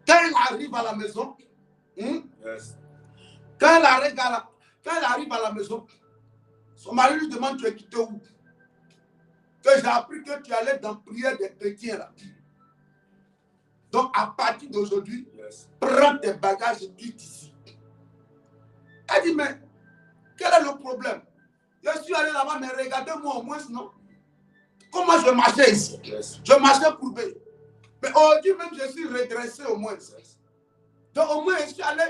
Quand elle arrive à la maison, Yes. quand elle arrive à la maison, son mari lui demande: tu es quitté où? Que j'ai appris que tu allais dans la prière des chrétiens là. Donc à partir d'aujourd'hui, Yes. prends tes bagages et quitte ici. Elle dit: mais quel est le problème? Je suis allé là-bas, mais regardez-moi au moins, non? Comment je marchais ici? Yes. Je marchais courbé. Mais aujourd'hui même, je suis redressé au moins. Yes. Donc au moins, je suis allé,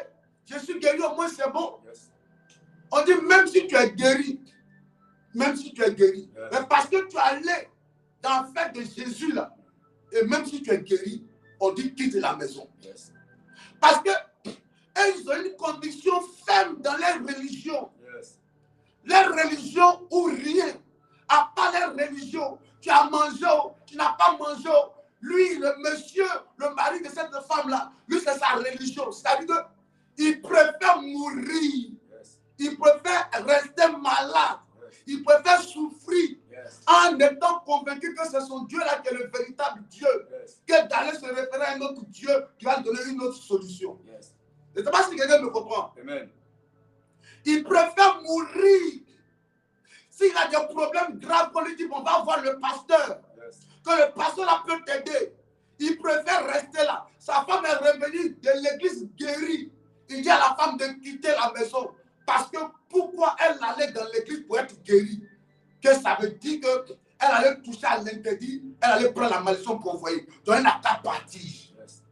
je suis guéri, au moins c'est bon. Yes. On dit: même si tu es guéri, même si tu es guéri, Yes. mais parce que tu es allé dans la fête de Jésus là, et même si tu es guéri, on dit: quitte la maison. Yes. Parce que ils ont une conviction ferme dans leur religion. Yes. Leur religion ou rien. À part leur religion, tu as mangé, tu n'as pas mangé. Lui, le monsieur, le mari de cette femme-là, lui, c'est sa religion. C'est-à-dire qu'il préfère mourir. Yes. Il préfère rester malade. Yes. Il préfère souffrir Yes. en étant convaincu que c'est son Dieu-là qui est le véritable Dieu, Yes. que d'aller se référer à un autre Dieu qui va donner une autre solution. Yes. Je ne sais pas si quelqu'un me comprend. Amen. Il préfère mourir. S'il a des problèmes graves, on lui dit: on va voir le pasteur. Yes. Que le pasteur là peut t'aider. Il préfère rester là. Sa femme est revenue de l'église guérie. Il dit à la femme de quitter la maison. Parce que pourquoi elle allait dans l'église pour être guérie? Que ça veut dire qu'elle allait toucher à l'interdit, elle allait prendre la malédiction pour envoyer. Donc elle n'a qu'à partir. Yes.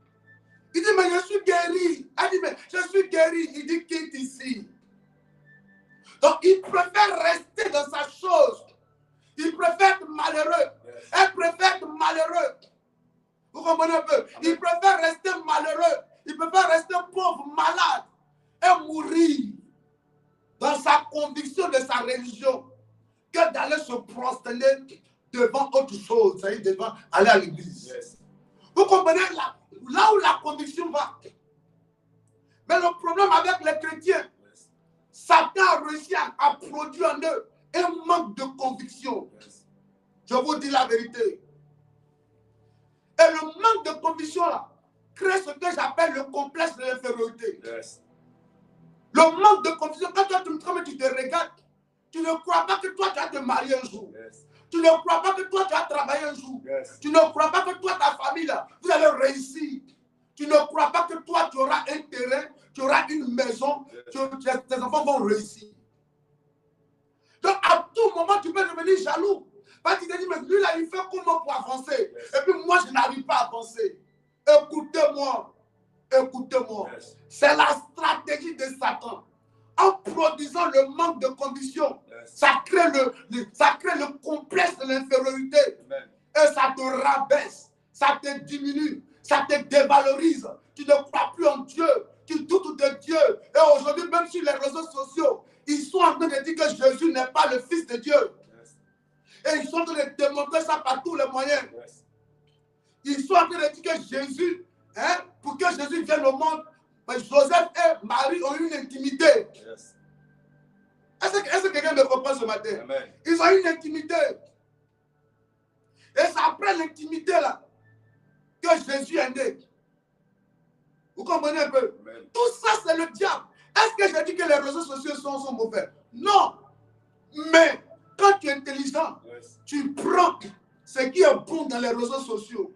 Il dit: mais je suis guéri. Elle dit: mais je suis guéri. Il dit: quitte ici. Donc il préfère rester dans sa chose. Il préfère être malheureux. Yes. Elle préfère être malheureux. Vous comprenez un peu? Amen. Il préfère rester malheureux. Il préfère rester pauvre, malade et mourir dans sa conviction de sa religion que d'aller se prosterner devant autre chose, c'est-à-dire devant aller à l'église. Yes. Vous comprenez là où la conviction va. Mais le problème avec les chrétiens, Yes. Satan a réussi à produire en eux un manque de conviction. Yes. Je vous dis la vérité. Et le manque de conviction là crée ce que j'appelle le complexe de l'infériorité. Yes. Le manque de conviction, quand toi tu te regardes, tu ne crois pas que toi tu vas te marier un jour. Yes. Tu ne crois pas que toi tu vas travailler un jour. Yes. Tu ne crois pas que toi, ta famille là, vous allez réussir. Tu ne crois pas que toi tu auras un terrain, tu auras une maison, tes enfants vont réussir. Donc à tout moment tu peux devenir jaloux. Parce que tu te dis: mais lui là il fait comment pour avancer? Yes. Et puis moi je n'arrive pas à avancer. Écoutez-moi. Écoutez-moi. Yes. C'est la stratégie de Satan. En produisant le manque de conditions, Yes. ça crée le complexe de l'infériorité. Amen. Et ça te rabaisse, ça te diminue, ça te dévalorise. Tu ne crois plus en Dieu, tu doutes de Dieu. Et aujourd'hui, même sur les réseaux sociaux, ils sont en train de dire que Jésus n'est pas le Fils de Dieu. Yes. Et ils sont en train de démontrer ça par tous les moyens. Yes. Ils sont en train de dire que Jésus, pour que Jésus vienne au monde, Joseph et Marie ont une intimité. Yes. Est-ce que quelqu'un me comprend ce matin? Amen. Ils ont une intimité. Et c'est après l'intimité là que Jésus est né. Vous comprenez un peu? Amen. Tout ça, c'est le diable. Est-ce que je dis que les réseaux sociaux sont mauvais? Non. Mais quand tu es intelligent, Yes. tu prends ce qui est bon dans les réseaux sociaux.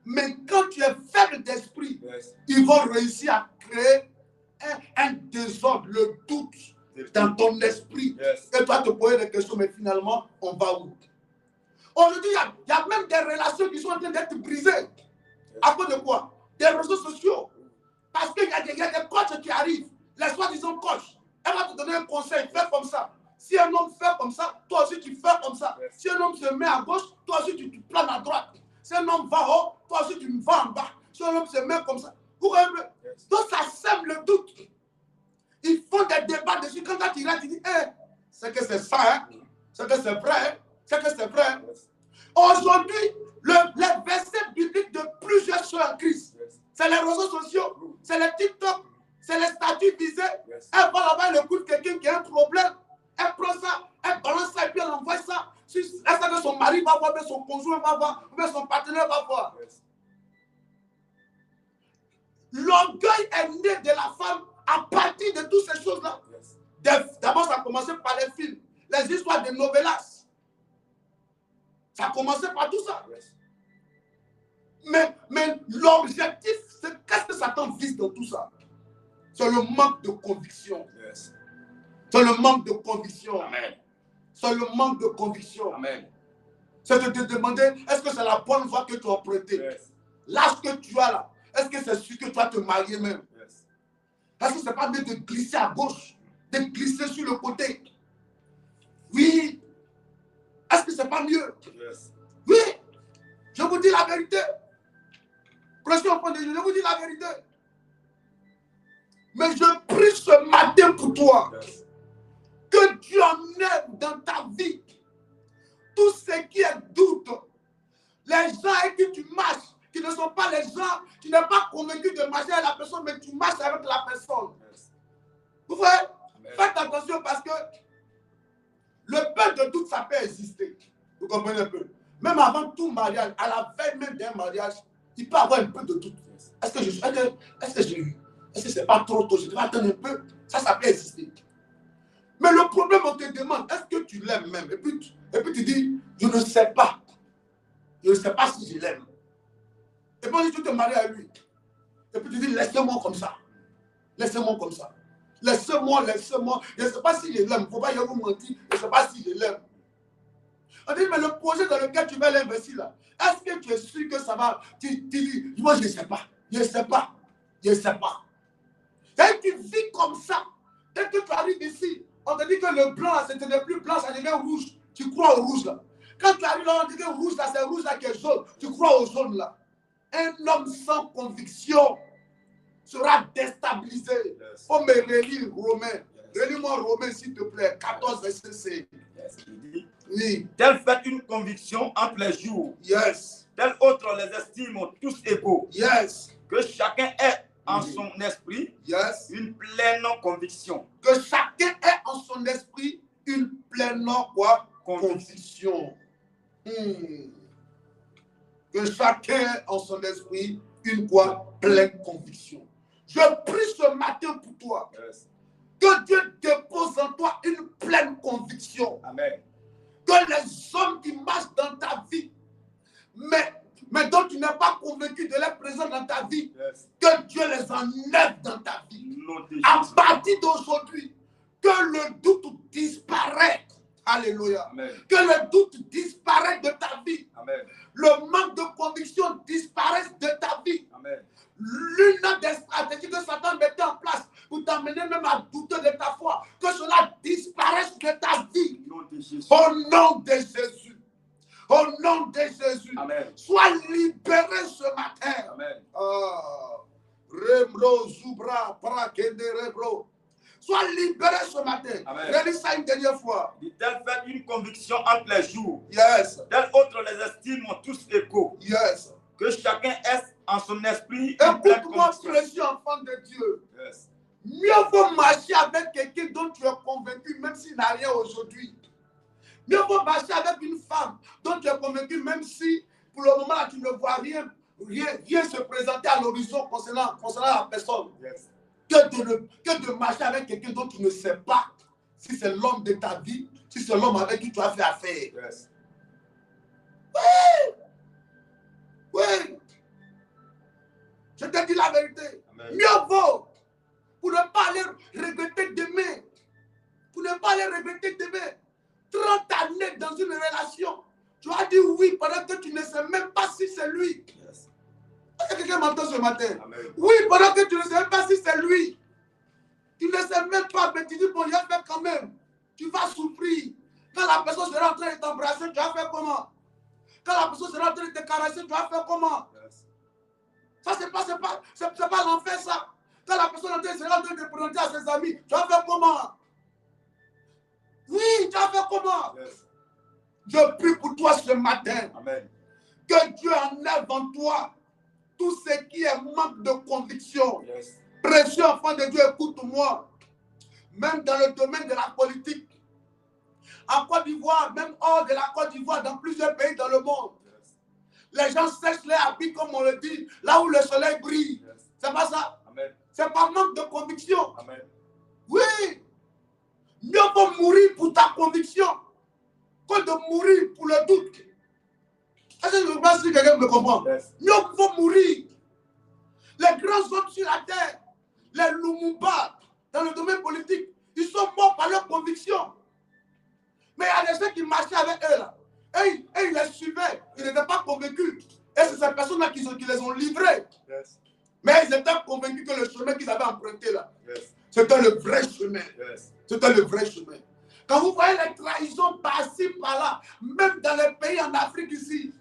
Mais quand tu es faible d'esprit, Yes. ils vont réussir à créer un désordre, le doute dans ton esprit. Yes. Et toi te poser des questions, mais finalement, on va où? Aujourd'hui, il y a même des relations qui sont en train d'être brisées. À cause de quoi? Des réseaux sociaux. Parce qu'il y a des coachs qui arrivent, les soi-disant coachs. Elle va te donner un conseil, fais comme ça. Si un homme fait comme ça, toi aussi tu fais comme ça. Yes. Si un homme se met à gauche, toi aussi tu te planes à droite. Si un homme va haut, toi si tu me vas en bas, si un homme se met comme ça, vous voyez, donc ça sème le doute. Ils font des débats dessus. Quand tu iras, tu dis, c'est que c'est ça, hein? C'est que c'est vrai, hein? C'est que c'est vrai. Aujourd'hui, les versets bibliques de plusieurs soeurs en Christ, c'est les réseaux sociaux, c'est les TikTok, c'est les statuts visés. Elle va là-bas, elle écoute quelqu'un qui a un problème. Elle prend ça, elle balance ça et puis elle envoie ça. Elle sait que son mari va voir, son conjoint va voir, ou son partenaire va voir. L'orgueil est né de la femme à partir de toutes ces choses-là. D'abord, ça a commencé par les films, les histoires de novellas. Ça a commencé par tout ça. Mais l'objectif, c'est qu'est-ce que Satan vise dans tout ça? C'est le manque de conviction. C'est le manque de conviction. Amen. C'est le manque de conviction. Amen. C'est de te demander, est-ce que c'est la bonne voie que tu as empruntée? L'âge que tu as là, est-ce que c'est sûr que tu vas te marier même? Est-ce que ce n'est pas mieux de glisser à gauche, de glisser sur le côté? Oui. Est-ce que ce n'est pas mieux? Oui. Je vous dis la vérité. Précieux enfant de Dieu, je vous dis la vérité. Mais je prie ce matin pour toi que Dieu enlève dans ta vie tout ce qui est doute. Les gens avec qui tu marches, qui ne sont pas les gens, tu n'es pas convaincu de marcher avec la personne, mais tu marches avec la personne. Vous voyez? Faites attention parce que le peu de doute, ça peut exister. Vous comprenez un peu? Même avant tout mariage, à la veille même d'un mariage, il peut y avoir un peu de doute. Est-ce que c'est pas trop tôt? Je dois attendre un peu. Ça peut exister. Mais le problème, on te demande, est-ce que tu l'aimes même? Et puis tu dis, je ne sais pas. Je ne sais pas si je l'aime. Et puis tu te maries à lui. Et puis tu dis, laissez-moi comme ça. Laissez-moi comme ça. Laissez-moi. Je ne sais pas si je l'aime. Il ne faut pas y vous mentir. Je ne sais pas si je l'aime. On dit, mais le projet dans lequel tu vas l'investir là, est-ce que tu es sûr que ça va? Tu dis, moi je ne sais pas. Je ne sais pas. Je ne sais pas. Et tu vis comme ça. Dès que tu arrives ici, on te dit que le blanc, ce n'est plus blanc, ça devient rouge. Tu crois au rouge là. Quand tu arrives là, on dit que rouge là, c'est rouge là qui est jaune. Tu crois au jaune là. Un homme sans conviction sera déstabilisé. Il faut me relire Romain. Relis-moi Romain, s'il te plaît. 14 verset C. Oui. Tel fait une conviction entre les jours. Yes. Tel autre les estime tous égaux. Yes. Que chacun ait en son esprit une pleine conviction. Que chacun ait en son esprit une pleine quoi? Conviction. Que chacun ait en son esprit une quoi? Pleine conviction. Je prie ce matin pour toi. Que Dieu dépose en toi une pleine conviction. Amen. Que les hommes qui marchent dans ta vie, mais dont tu n'es pas convaincu de leur présence dans ta vie, que Dieu les enlève dans ta vie. À partir d'aujourd'hui, que le doute disparaisse. Alléluia. Amen. Que le doute disparaisse de ta vie. Amen. Le manque de conviction disparaisse de ta vie. Amen. L'une des stratégies que Satan mettait en place pour t'amener même à douter de ta foi, que cela disparaisse de ta vie. Au nom de Jésus. Au nom de Jésus. Amen. Sois libéré ce matin. Amen. Rebro, Zubra, Parakende, Rebro. Sois libéré ce matin. Relis ça une dernière fois. Tel fait une conviction entre les jours. Yes. Tel autre les estime tous égaux. Yes. Que chacun ait en son esprit. Écoute-moi, précieux enfant de Dieu. Yes. Mieux vaut marcher avec quelqu'un dont tu es convaincu, même s'il n'a rien aujourd'hui. Mieux vaut marcher avec une femme dont tu es convaincu, même si pour le moment là, tu ne vois rien se présenter à l'horizon concernant la personne. Yes. Que de marcher avec quelqu'un dont tu ne sais pas si c'est l'homme de ta vie, si c'est l'homme avec qui tu as fait affaire. Yes. Oui. Oui. Je te dis la vérité. Amen. Mieux vaut pour ne pas aller regretter demain. Pour ne pas aller regretter demain. 30 années dans une relation. Tu as dit oui pendant que tu ne sais même pas si c'est lui. Yes. Est-ce que quelqu'un m'entend ce matin? Amen. Oui pendant que tu ne sais même pas si c'est lui. Tu ne sais même pas, mais tu dis bon, je vais faire quand même. Tu vas souffrir. Quand la personne sera en train de t'embrasser, tu vas faire comment? Quand la personne sera en train de te caresser, tu vas faire comment? Yes. Ça, c'est pas l'enfer, ça. Quand la personne sera en train de présenter à ses amis, tu vas faire comment? Oui, tu vas faire comment? Yes. Je prie pour toi ce matin. Amen. Que Dieu enlève en toi tout ce qui est manque de conviction. Yes. Précieux enfant de Dieu, écoute-moi. Même dans le domaine de la politique, en Côte d'Ivoire, même hors de la Côte d'Ivoire, dans plusieurs pays dans le monde, les gens sèchent les habits, comme on le dit, là où le soleil brille. Yes. C'est pas ça. Amen. C'est pas manque de conviction. Amen. Oui. Mieux vaut mourir pour ta conviction que de mourir pour le doute. Est-ce que je ne sais pas si quelqu'un me comprend? Yes. Mieux vaut mourir. Les grands hommes sur la terre, les Lumumba, dans le domaine politique, ils sont morts par leur conviction. Mais il y a des gens qui marchaient avec eux là. Et ils les suivaient. Ils n'étaient pas convaincus. Et c'est ces personnes-là qui les ont livrés. Yes. Mais ils étaient convaincus que le chemin qu'ils avaient emprunté là, Yes. c'était le vrai chemin. Yes. C'était le vrai chemin. Quand vous voyez les trahisons par-ci, par-là, même dans les pays en Afrique ici,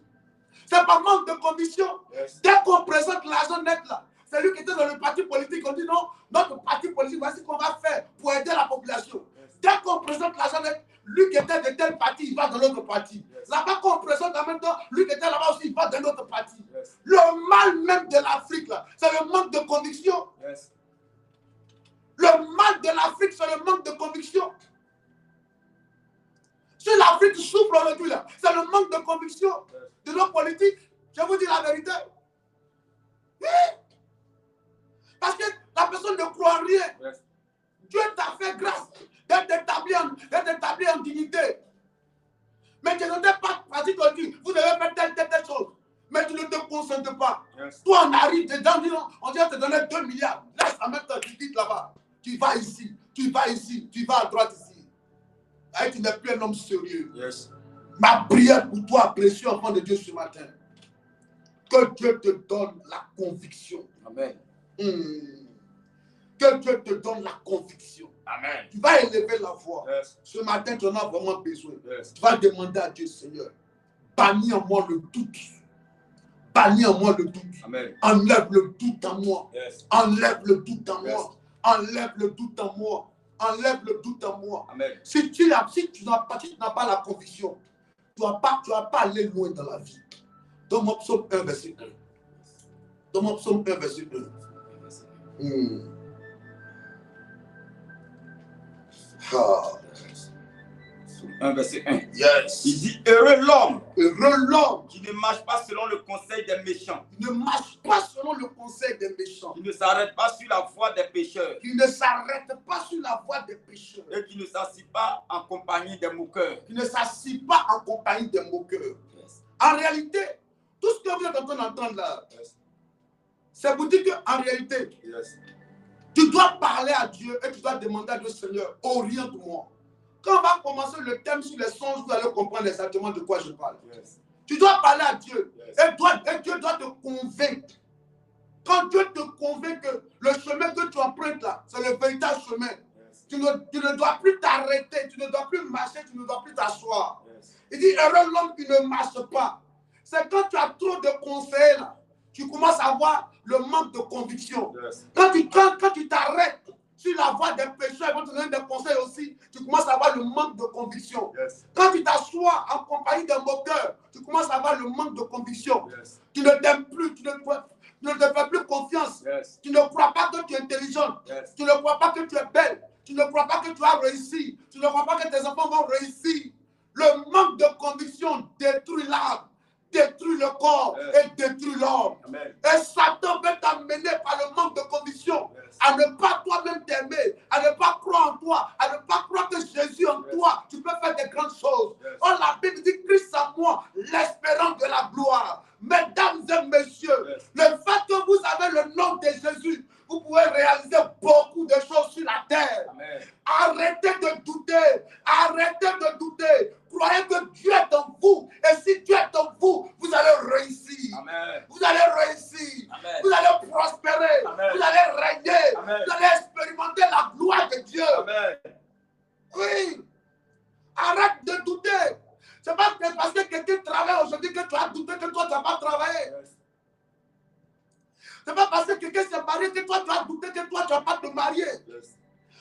c'est pas manque de conviction. Yes. Dès qu'on présente l'argent net là, c'est lui qui était dans le parti politique, on dit non, notre parti politique, voici ce qu'on va faire pour aider la population. Yes. Dès qu'on présente l'argent net, lui qui était de tel parti, il va dans l'autre parti. Yes. Là-bas qu'on présente en même temps, lui qui était là-bas aussi, il va dans l'autre parti. Yes. Le mal même de l'Afrique là, c'est le manque de conviction. Yes. Le mal de l'Afrique, c'est le manque de conviction. Si l'Afrique souffre aujourd'hui là, c'est le manque de conviction de nos politiques. Je vous dis la vérité. Oui. Parce que la personne ne croit en rien. Yes. Dieu t'a fait grâce d'être établi en dignité. Mais tu n'étais pas pratique, vous devez faire telle chose. Mais tu ne te concentres pas. Yes. Toi, on arrive dedans, on vient te donner 2 milliards. Laisse en même temps, tu quittes là-bas. Tu vas ici, tu vas ici, tu vas à droite ici. Et tu n'es plus un homme sérieux. Yes. Ma prière pour toi, précieux enfant de Dieu ce matin, que Dieu te donne la conviction. Amen. Que Dieu te donne la conviction. Amen. Tu vas élever la voix. Yes. Ce matin, tu en as vraiment besoin. Yes. Tu vas demander à Dieu, Seigneur, bannis en moi le doute. Bannis en moi le doute. Amen. Enlève le doute en moi. Yes. Enlève le doute en Yes. moi. Enlève le doute en moi. Enlève le doute en moi. Amen. Si tu n'as pas la conviction, tu ne vas pas aller loin dans la vie. Donne-moi Psaume 1, verset 1. Donne-moi Psaume 1, verset 1. Ah. 1 verset 1. Yes. Il dit heureux l'homme Heureux l'homme qui ne marche pas selon le conseil des méchants, qui ne marche pas selon le conseil des méchants, qui ne s'arrête pas sur la voie des pécheurs qui ne s'arrête pas sur la voie des pécheurs, et qui ne s'assied pas en compagnie des moqueurs. qui ne s'assied pas en compagnie des moqueurs. Yes. En réalité, tout ce que vous êtes en train d'entendre là, Yes. c'est vous dire qu'en réalité, Yes. tu dois parler à Dieu et tu dois demander à Dieu, Seigneur, oriente-moi. Quand on va commencer le thème sur les songes, vous allez comprendre exactement de quoi je parle. Yes. Tu dois parler à Dieu. Yes. Et Dieu doit te convaincre. Quand Dieu te convainc que le chemin que tu empruntes là, c'est le véritable chemin. Yes. Tu ne dois plus t'arrêter, tu ne dois plus marcher, tu ne dois plus t'asseoir. Yes. Il dit, heureux l'homme qui ne marche pas. C'est quand tu as trop de conseils là, tu commences à avoir le manque de conviction. Yes. Quand tu t'arrêtes sur la voie des pécheurs, ils vont te donner des conseils aussi, tu commences à avoir le manque de conviction. Yes. Quand tu t'assois en compagnie d'un moqueur, tu commences à avoir le manque de conviction. Yes. Tu ne t'aimes plus, tu ne te fais plus confiance. Yes. Tu ne crois pas que tu es intelligente. Yes. Tu ne crois pas que tu es belle. Tu ne crois pas que tu as réussi. Tu ne crois pas que tes enfants vont réussir. Le manque de conviction détruit l'âme, détruit le corps Yes. et détruit l'homme. Amen. Et Satan veut t'amener par le manque de conviction Yes. à ne pas toi-même t'aimer, à ne pas croire en toi, à ne pas croire que Jésus en Yes. toi, tu peux faire des grandes choses. Yes. Oh, la Bible dit Christ en moi, l'espérance de la gloire. Mesdames et messieurs, Yes. le fait que vous avez le nom de Jésus, vous pouvez réaliser beaucoup de choses sur la terre. Amen. Arrêtez de douter. Arrêtez de douter. Croyez que Dieu est en vous. Et si Dieu est en vous, vous allez réussir. Amen. Vous allez réussir. Amen. Vous allez prospérer. Amen. Vous allez régner. Amen. Vous allez expérimenter la gloire de Dieu. Amen. Oui. Arrête de douter. C'est pas parce que quelqu'un travaille aujourd'hui que tu as douté que toi tu n'as pas travaillé. Yes. quelqu'un s'est marié, que toi tu as douté, que toi tu vas pas te marier. Yes.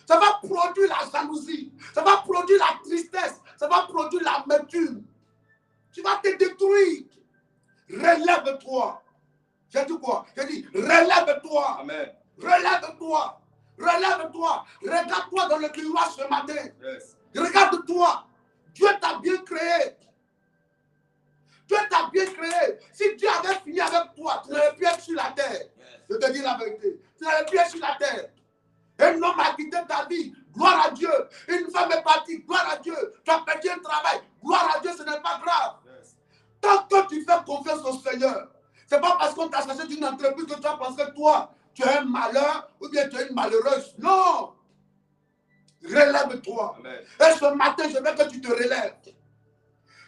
Ça va produire la jalousie, ça va produire la tristesse, ça va produire l'amertume. Tu vas te détruire. Relève-toi. J'ai dit quoi? J'ai dit relève-toi. Amen. Relève-toi. Relève-toi. Regarde-toi dans le miroir ce matin. Yes. Regarde-toi. Dieu t'a bien créé. Dieu t'a bien créé. Si Dieu avait fini avec toi, tu n'aurais pu être sur la terre. Je te dis la vérité. Tu n'aurais pu être sur la terre. Un homme a quitté ta vie. Gloire à Dieu. Une femme est partie. Gloire à Dieu. Tu as perdu un travail. Gloire à Dieu, ce n'est pas grave. Yes. Tant que tu fais confiance au Seigneur, ce n'est pas parce qu'on t'a cherché d'une entreprise que tu as pensé que toi, tu es un malheur ou bien tu es une malheureuse. Non. Relève-toi. Amen. Et ce matin, je veux que tu te relèves.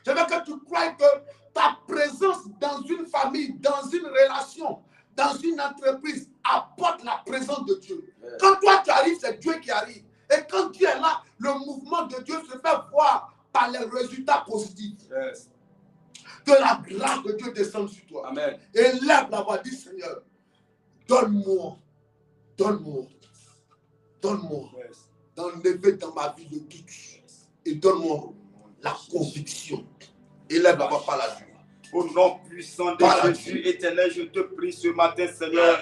Je veux que tu crois que ta présence dans une famille, dans une relation, dans une entreprise apporte la présence de Dieu. Yes. Quand toi tu arrives, c'est Dieu qui arrive. Et quand Dieu est là, le mouvement de Dieu se fait voir par les résultats positifs. Yes. Que la grâce de Dieu descende sur toi. Amen. Et lève la voix, dis Seigneur, donne-moi, donne-moi, donne-moi, Yes. d'enlever dans ma vie le doute. Et donne-moi la conviction. Élève la voix par la joie. Au nom puissant de Par la Jésus Dieu. éternel, je te prie ce matin, Seigneur.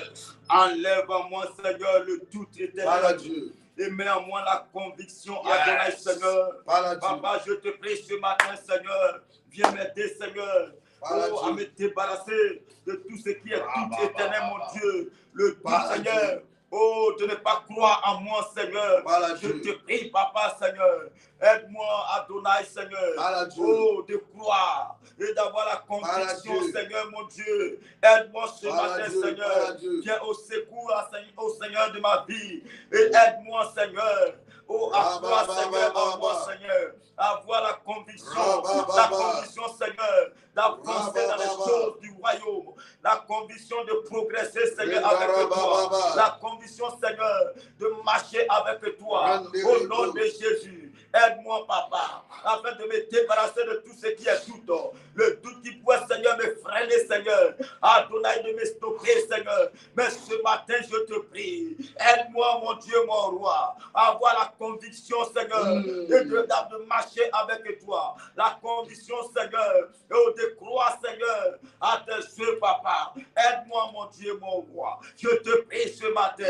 Enlève en moi, Seigneur, le doute Par la éternel. Dieu. Et mets en moi la conviction, Yes. Adonai, Seigneur. Par la Dieu. Papa, je te prie ce matin, Seigneur. Viens m'aider, Seigneur. Par la Oh, à Dieu. me débarrasser de tout ce qui est Bah, tout bah, éternel, bah, mon bah. Dieu. Le doute, Par la Seigneur. Dieu. Oh, de ne pas croire en moi, Seigneur. Par la Je Dieu. te prie, Papa, Seigneur. Aide-moi, Adonai, Seigneur. Par la Dieu. Oh, de croire et d'avoir la Par la conviction, Dieu. Seigneur, mon Dieu. Aide-moi ce Par la matin, Dieu. Par Seigneur. la Dieu. Viens au secours, au Seigneur de ma vie. Et aide-moi, Seigneur. Oh, à Bah, toi, bah, Seigneur, bah, à moi, bah. Seigneur. Avoir la conviction, Bah, bah, la bah. conviction, Seigneur, d'avancer Bah, dans les bah, bah. choses du royaume. La conviction de progresser, Seigneur, Bah, avec bah, toi. bah. La conviction, Seigneur, de marcher avec toi. Rendez-les Au nom tous. de Jésus. Aide-moi, Papa, afin de me débarrasser de tout ce qui est doute. Le doute qui pourrait, Seigneur, me freiner, Seigneur. Adonai, de me stopper, Seigneur. Mais ce matin, je te prie. Aide-moi, mon Dieu, mon roi, à avoir la conviction, Seigneur, de marcher avec toi. La conviction, Seigneur, de croire, Seigneur, à tes yeux, Papa. Aide-moi, mon Dieu, mon roi. Je te prie ce matin.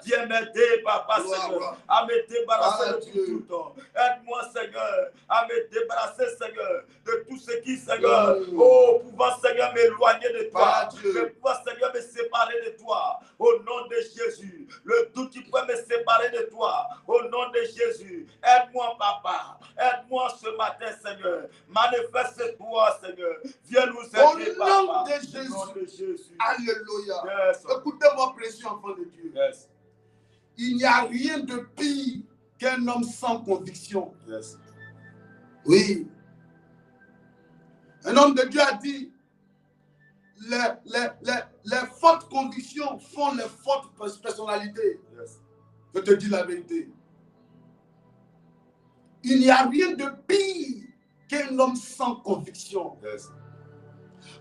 Viens m'aider, Papa, Gloire, Seigneur, gloire. à me débarrasser Ah, de Dieu. tout. Aide-moi, Seigneur, à me débarrasser, Seigneur, de tout ce qui, Seigneur, oh, pouvant, Seigneur, m'éloigner de toi, Ah, Dieu. mais pouvant, Seigneur, me séparer de toi, au nom de Jésus. Le doute qui peut me séparer de toi, au nom de Jésus. Aide-moi, Papa, aide-moi ce matin, Seigneur. Manifeste-toi, Seigneur. Viens nous aider, Au nom Papa. de Au nom de Jésus. Jésus. Alléluia. Yes. Écoutez-moi, précieux enfant de Dieu. Yes. Il n'y a rien de pire qu'un homme sans conviction. Yes. Oui. Un homme de Dieu a dit, les fortes convictions font les fortes personnalités. Yes. Je te dis la vérité. Il n'y a rien de pire qu'un homme sans conviction. Yes.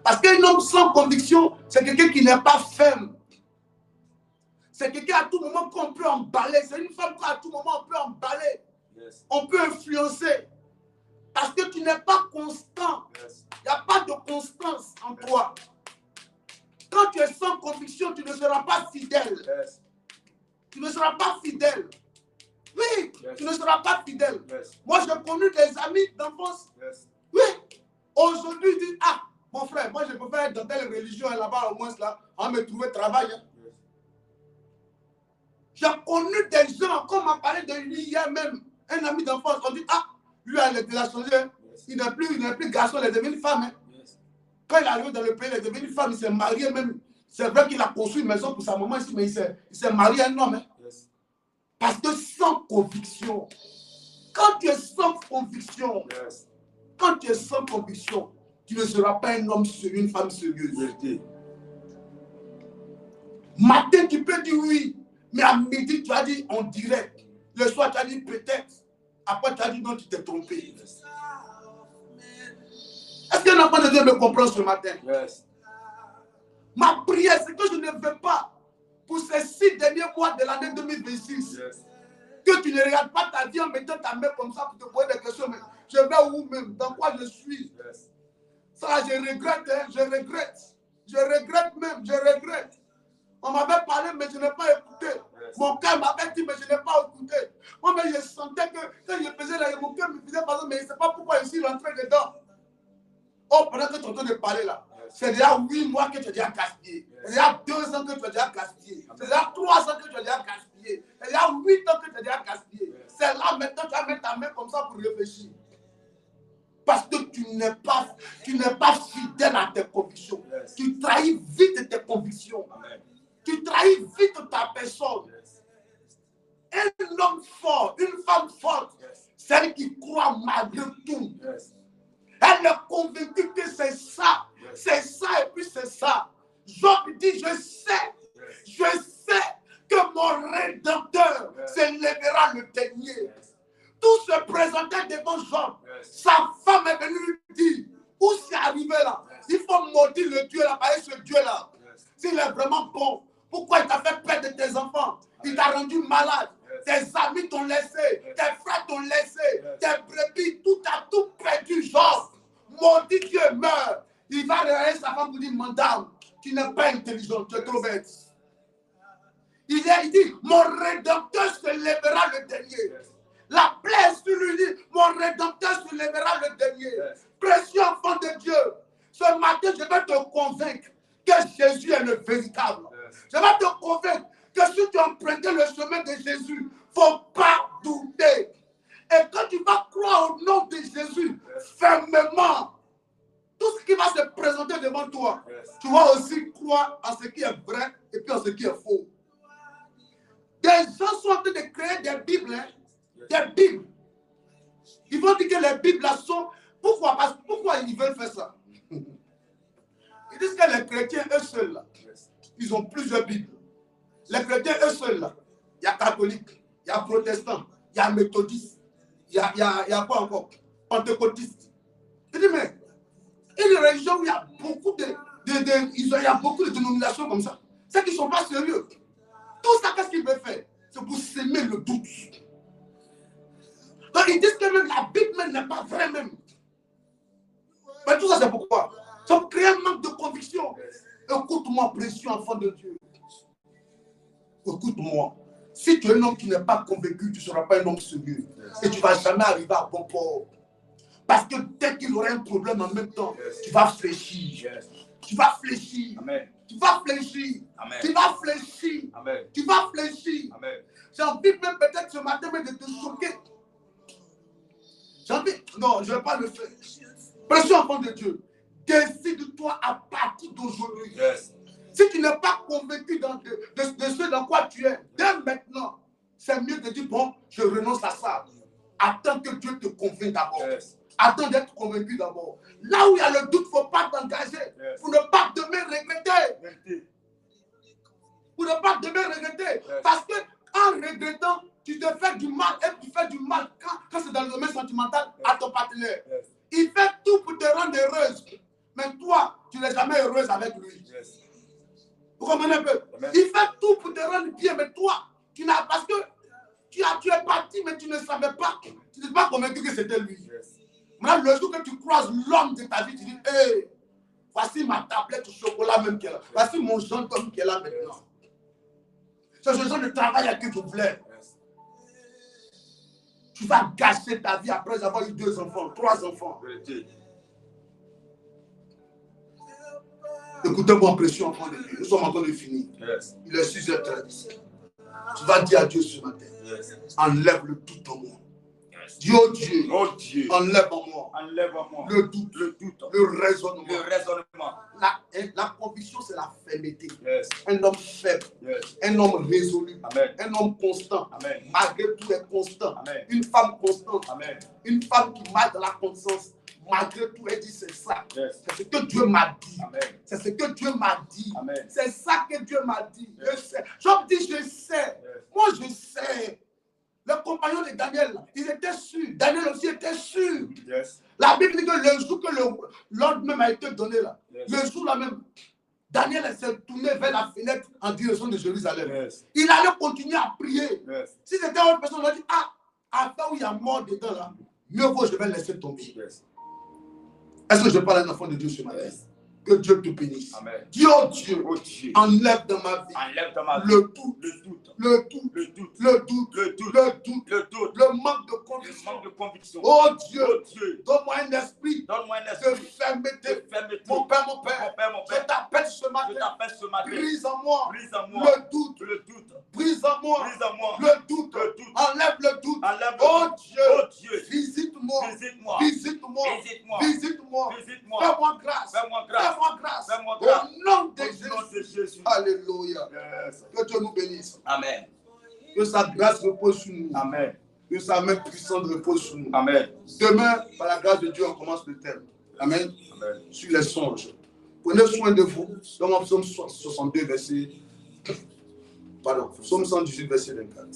Parce qu'un homme sans conviction, c'est quelqu'un qui n'est pas ferme. C'est quelqu'un à tout moment qu'on peut emballer. C'est une femme qu'à tout moment on peut emballer. Yes. On peut influencer. Parce que tu n'es pas constant. Yes. Il n'y a pas de constance en toi. Quand tu es sans conviction, tu ne seras pas fidèle. Yes. Tu ne seras pas fidèle. Oui, Yes. tu ne seras pas fidèle. Yes. Moi, j'ai connu des amis d'enfance. Yes. Oui. Aujourd'hui, ils disent, ah, mon frère, moi, je peux faire dans telle religion et là-bas, au moins, là, on me trouver travail. Hein. Yes. J'ai connu des gens, comme on m'a parlé de lui hier même, un ami d'enfance, on dit, ah, lui, il a changé. Yes. Il n'est plus garçon, il est devenu femme. Hein. Yes. Quand il est arrivé dans le pays, il est devenu femme, il s'est marié même. C'est vrai qu'il a construit une maison pour sa maman ici, mais il s'est marié à un homme. Hein. Yes. Parce que sans conviction, quand tu es sans conviction, Yes. quand tu es sans conviction, tu ne seras pas un homme sérieux, une femme sérieuse. Vérité. Matin, tu peux dire oui, mais à midi, tu as dit en direct. Le soir, tu as dit peut-être. Après, tu as dit non, tu t'es trompé. Est-ce qu'un enfant de Dieu me comprend ce matin? Yes. Ma prière, c'est que je ne veux pas pour ces 6 derniers mois de l'année 2026. Que tu ne regardes pas ta vie en mettant ta main comme ça pour te poser des questions. Mais je vais où même? Dans quoi je suis? Ça, je regrette, hein, je regrette. Je regrette même, je regrette. On m'avait parlé, mais je n'ai pas écouté. Mon cœur m'avait dit, mais je n'ai pas écouté. Moi, mais je sentais que quand je faisais là, mon cœur me faisait passer, mais je ne sais pas pourquoi je suis rentré dedans. Oh, pendant que tu es en train de parler là, c'est déjà 8 mois que tu as déjà gaspillé. C'est déjà 2 ans que tu as déjà gaspillé. C'est déjà 3 ans que tu as déjà gaspillé. C'est déjà 8 ans que tu as déjà gaspillé. C'est là maintenant que tu vas mettre ta main comme ça pour réfléchir. Parce que tu n'es pas fidèle à tes convictions. Tu trahis vite tes convictions. Tu trahis vite ta personne. Un homme fort, une femme forte, celle qui croit malgré tout. Elle est convaincue que c'est ça et puis c'est ça. Job dit, je sais que mon Rédempteur s'élèvera le dernier. Tout se présentait devant Job. Sa femme est venue lui dire, où c'est arrivé là? Il faut maudire le Dieu là, parce que ce Dieu là, s'il est vraiment bon, pourquoi il t'a fait perdre tes enfants? Il t'a rendu malade. Tes amis t'ont laissé, tes frères t'ont laissé, tes brebis, tout a tout perdu, Job. Maudit Dieu meurt. Il va regarder sa femme pour dire, madame, tu n'es pas intelligente, tu es trop bête. Il dit, mon Rédempteur se lèvera le dernier. La plaie sur lui dit, mon Rédempteur se lèvera le dernier. Précieux enfant de Dieu, ce matin, je vais te convaincre que Jésus est le véritable. Je vais te convaincre que si tu empruntes le chemin de Jésus, il ne faut pas douter. Et quand tu vas croire au nom de Jésus, fermement, tout ce qui va se présenter devant toi, tu vas aussi croire en ce qui est vrai et puis en ce qui est faux. Des gens sont en train de créer des Bibles, hein, des Bibles. Ils vont dire que les Bibles là sont... Pourquoi ils veulent faire ça? Ils disent que les chrétiens, eux seuls, là, ils ont plusieurs Bibles. Les chrétiens, eux seuls, là, il y a catholiques, il y a protestants, il y a méthodistes, il y a quoi encore? Pentecôtistes. Je dis, mais une religion où il y a beaucoup il y a beaucoup de dénominations comme ça. C'est qu'ils ne sont pas sérieux. Tout ça, qu'est-ce qu'ils veulent faire? C'est pour s'aimer le doute. Donc ils disent que même la Bible même n'est pas vraie même. Mais tout ça, c'est pourquoi? Ça crée un manque de conviction. Écoute-moi, précieux enfant de Dieu. Écoute-moi. Si tu es un homme qui n'est pas convaincu, tu ne seras pas un homme sérieux. Et tu ne vas jamais arriver à bon port. Parce que dès qu'il aura un problème en même temps, tu vas fléchir. Tu vas fléchir. Amen. Tu vas fléchir. Amen. Tu vas fléchir. Amen. Tu vas fléchir. Amen. J'ai envie même peut-être ce matin même de te choquer. J'ai envie. Non, je ne vais pas le faire. Précieux enfant de Dieu, décide-toi à partir d'aujourd'hui. Si tu n'es pas convaincu de ce dans quoi tu es, dès maintenant, c'est mieux de dire, bon, je renonce à ça. Attends que Dieu te convainque d'abord. Attends d'être convaincu d'abord. Là où il y a le doute, il ne faut pas t'engager. Pour ne pas demain regretter. Pour ne pas demain regretter. Parce que en regrettant, tu te fais du mal et tu fais du mal quand c'est dans le domaine sentimental à ton partenaire. Il fait tout pour te rendre heureuse. Mais toi, tu n'es jamais heureuse avec lui. Vous comprenez un peu? Il fait tout pour te rendre bien, mais toi, tu n'as, parce que tu es parti, mais tu ne savais pas. Tu n'es pas convaincu que c'était lui. Maintenant, le jour que tu croises l'homme de ta vie, tu dis, hey, voici ma tablette au chocolat même qui est là. Voici mon gentil qui est là maintenant. C'est ce genre de travail que je voulais. Tu vas gâcher ta vie après avoir eu 2 enfants, 3 enfants. Écoutez-moi, précieux enfant de Dieu. Nous sommes en train de finir. Il est 6h30. Tu vas dire à Dieu ce matin. Enlève le doute en moi. Dieu, Dieu, enlève en moi le doute, le raisonnement. La conviction, c'est la fermeté. Un homme faible, un homme résolu, un homme constant. Malgré tout, est constant. Une femme constante, une femme qui marche dans la conscience. Malgré tout, elle dit c'est ça. C'est ce que Dieu m'a dit. C'est ce que Dieu m'a dit. C'est ça que Dieu m'a dit. Je sais. Job dit je sais. Moi je sais. Les compagnons de Daniel, ils étaient sûrs. Daniel aussi était sûr. La Bible dit que le jour que l'ordre même a été donné là, le jour là même, Daniel s'est tourné vers la fenêtre en direction de Jérusalem. Yes. Il allait continuer à prier. Yes. Si c'était une personne, on a dit, ah, à part où il y a mort dedans là, mieux vaut je vais laisser tomber. Yes. Est-ce que je parle à un enfant de Dieu ce matin? Yes. Que Dieu te bénisse. Amen. Dis, oh Dieu, Oh Dieu, enlève dans ma vie enlève dans ma vie le doute, le doute, le doute, le doute, le doute, le doute, le doute, le doute, le manque de le conviction. manque de conviction. Oh Dieu, Oh Dieu, donne-moi un esprit donne-moi un de esprit fermeté. de fermeté. Mon Père, Mon Père, mon je Père, t'appelle ce je matin. t'appelle ce matin. Brise en moi Brise en moi le doute. le doute. Brise en moi Brise en moi le doute. le doute. Enlève le doute. Enlève le Oh doute. Dieu, Oh Dieu, visite-moi. visite-moi. Visite-moi. Visite-moi. Visite-moi. Visite-moi. Fais-moi grâce. Fais-moi grâce. Fais-moi grâce. Fais-moi grâce. Au nom de Au nom de Jésus. Jésus. Alléluia. Yes. Que Dieu nous bénisse. Amen. Que sa grâce repose sur nous. Amen. Que sa main puissante repose sur nous. Amen. Demain, par la grâce de Dieu, on commence le thème. Amen. Amen. Sur les songes. Prenez soin de vous. Dans Psaume 62, verset. Pardon, Psaume 118, verset 24.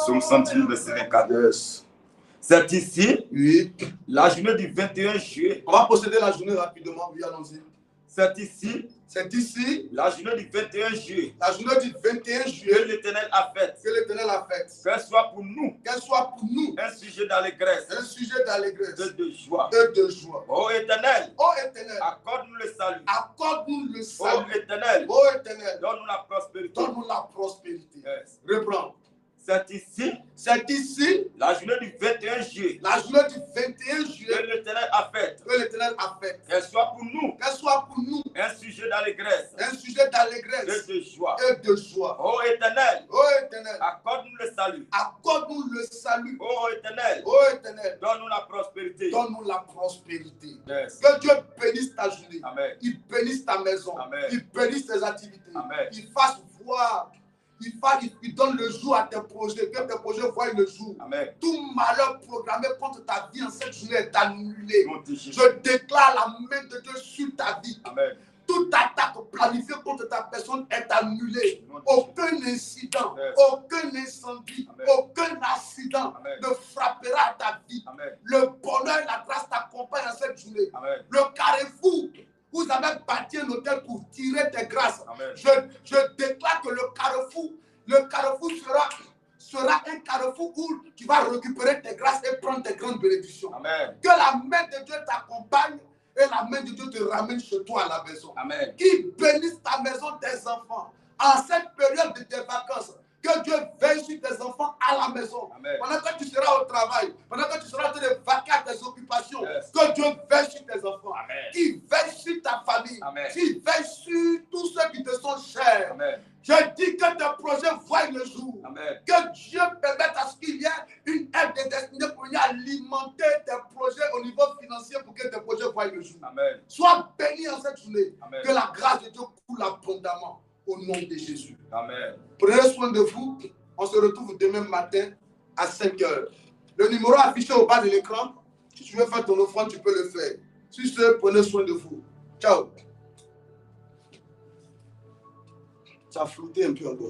Psaume 118, verset 24. Yes. C'est ici, Oui. la journée du 21 juillet. On va procéder la journée rapidement. Oui, allons-y. C'est ici, C'est ici, la journée du 21 juillet, la journée du 21 que juillet, l'Éternel a faite. que l'Éternel a faite. Qu'elle soit pour nous Qu'elle soit pour nous un sujet d'allégresse un sujet d'allégresse et de joie. et de joie. Ô Éternel, Ô Éternel, accorde-nous le salut. accorde-nous le Ô salut. Éternel, Ô Éternel, donne-nous la prospérité. donne-nous la prospérité. Yes. Reprends. C'est ici, C'est ici, la journée du 21 juillet, la journée du 21 que juillet, l'Éternel a faite. que l'Éternel a faite. Qu'elle soit pour nous Qu'elle soit pour nous un sujet d'allégresse un sujet et d'allégresse de joie. et de joie. Ô Éternel, Ô Éternel, accorde-nous le salut. accorde-nous le salut. Ô Éternel, Ô Éternel, donne-nous la prospérité. donne-nous la prospérité. Yes. Que Dieu bénisse ta journée. Amen. Il bénisse ta maison. Amen. Il bénisse tes activités. Amen. Il fasse voir. Il donne le jour à tes projets. Que tes projets voient le jour. Amen. Tout malheur programmé contre ta vie en cette journée est annulé. Nom de Jésus. Je déclare la main de Dieu sur ta vie. Amen. Toute attaque planifiée contre ta personne est annulée. Aucun incident, Yes. aucun incendie, Amen. aucun accident Amen. ne frappera à ta vie. Amen. Le bonheur et la grâce t'accompagnent en cette journée. Amen. Le carrefour, vous avez bâti un hôtel pour tirer tes grâces. Amen. Je déclare que le carrefour sera un carrefour où tu vas récupérer tes grâces et prendre tes grandes bénédictions. Amen. Que la main de Dieu t'accompagne et la main de Dieu te ramène chez toi à la maison. Amen. Qui bénisse ta maison, tes enfants. En cette période de tes vacances, que Dieu veille sur tes enfants à la maison. Amen. Pendant que tu seras au travail, pendant que tu seras en train de vaquer à tes occupations, Yes. que Dieu veille sur tes enfants. Amen. Qui veille sur ta famille. Amen. Qui veille sur tous ceux qui te sont chers. Amen. Je dis que tes projets voient le jour. Amen. Que Dieu permette à ce qu'il y ait une aide de destinée pour venir alimenter tes projets au niveau financier pour que tes projets voient le jour. Amen. Sois béni en cette journée. Amen. Que la grâce de Dieu coule abondamment au nom de Jésus. Amen. Prenez soin de vous. On se retrouve demain matin à 5 h. Le numéro affiché au bas de l'écran, si tu veux faire ton offrande, tu peux le faire. Sur ce, prenez soin de vous. Ciao. Ça a flouté un peu encore.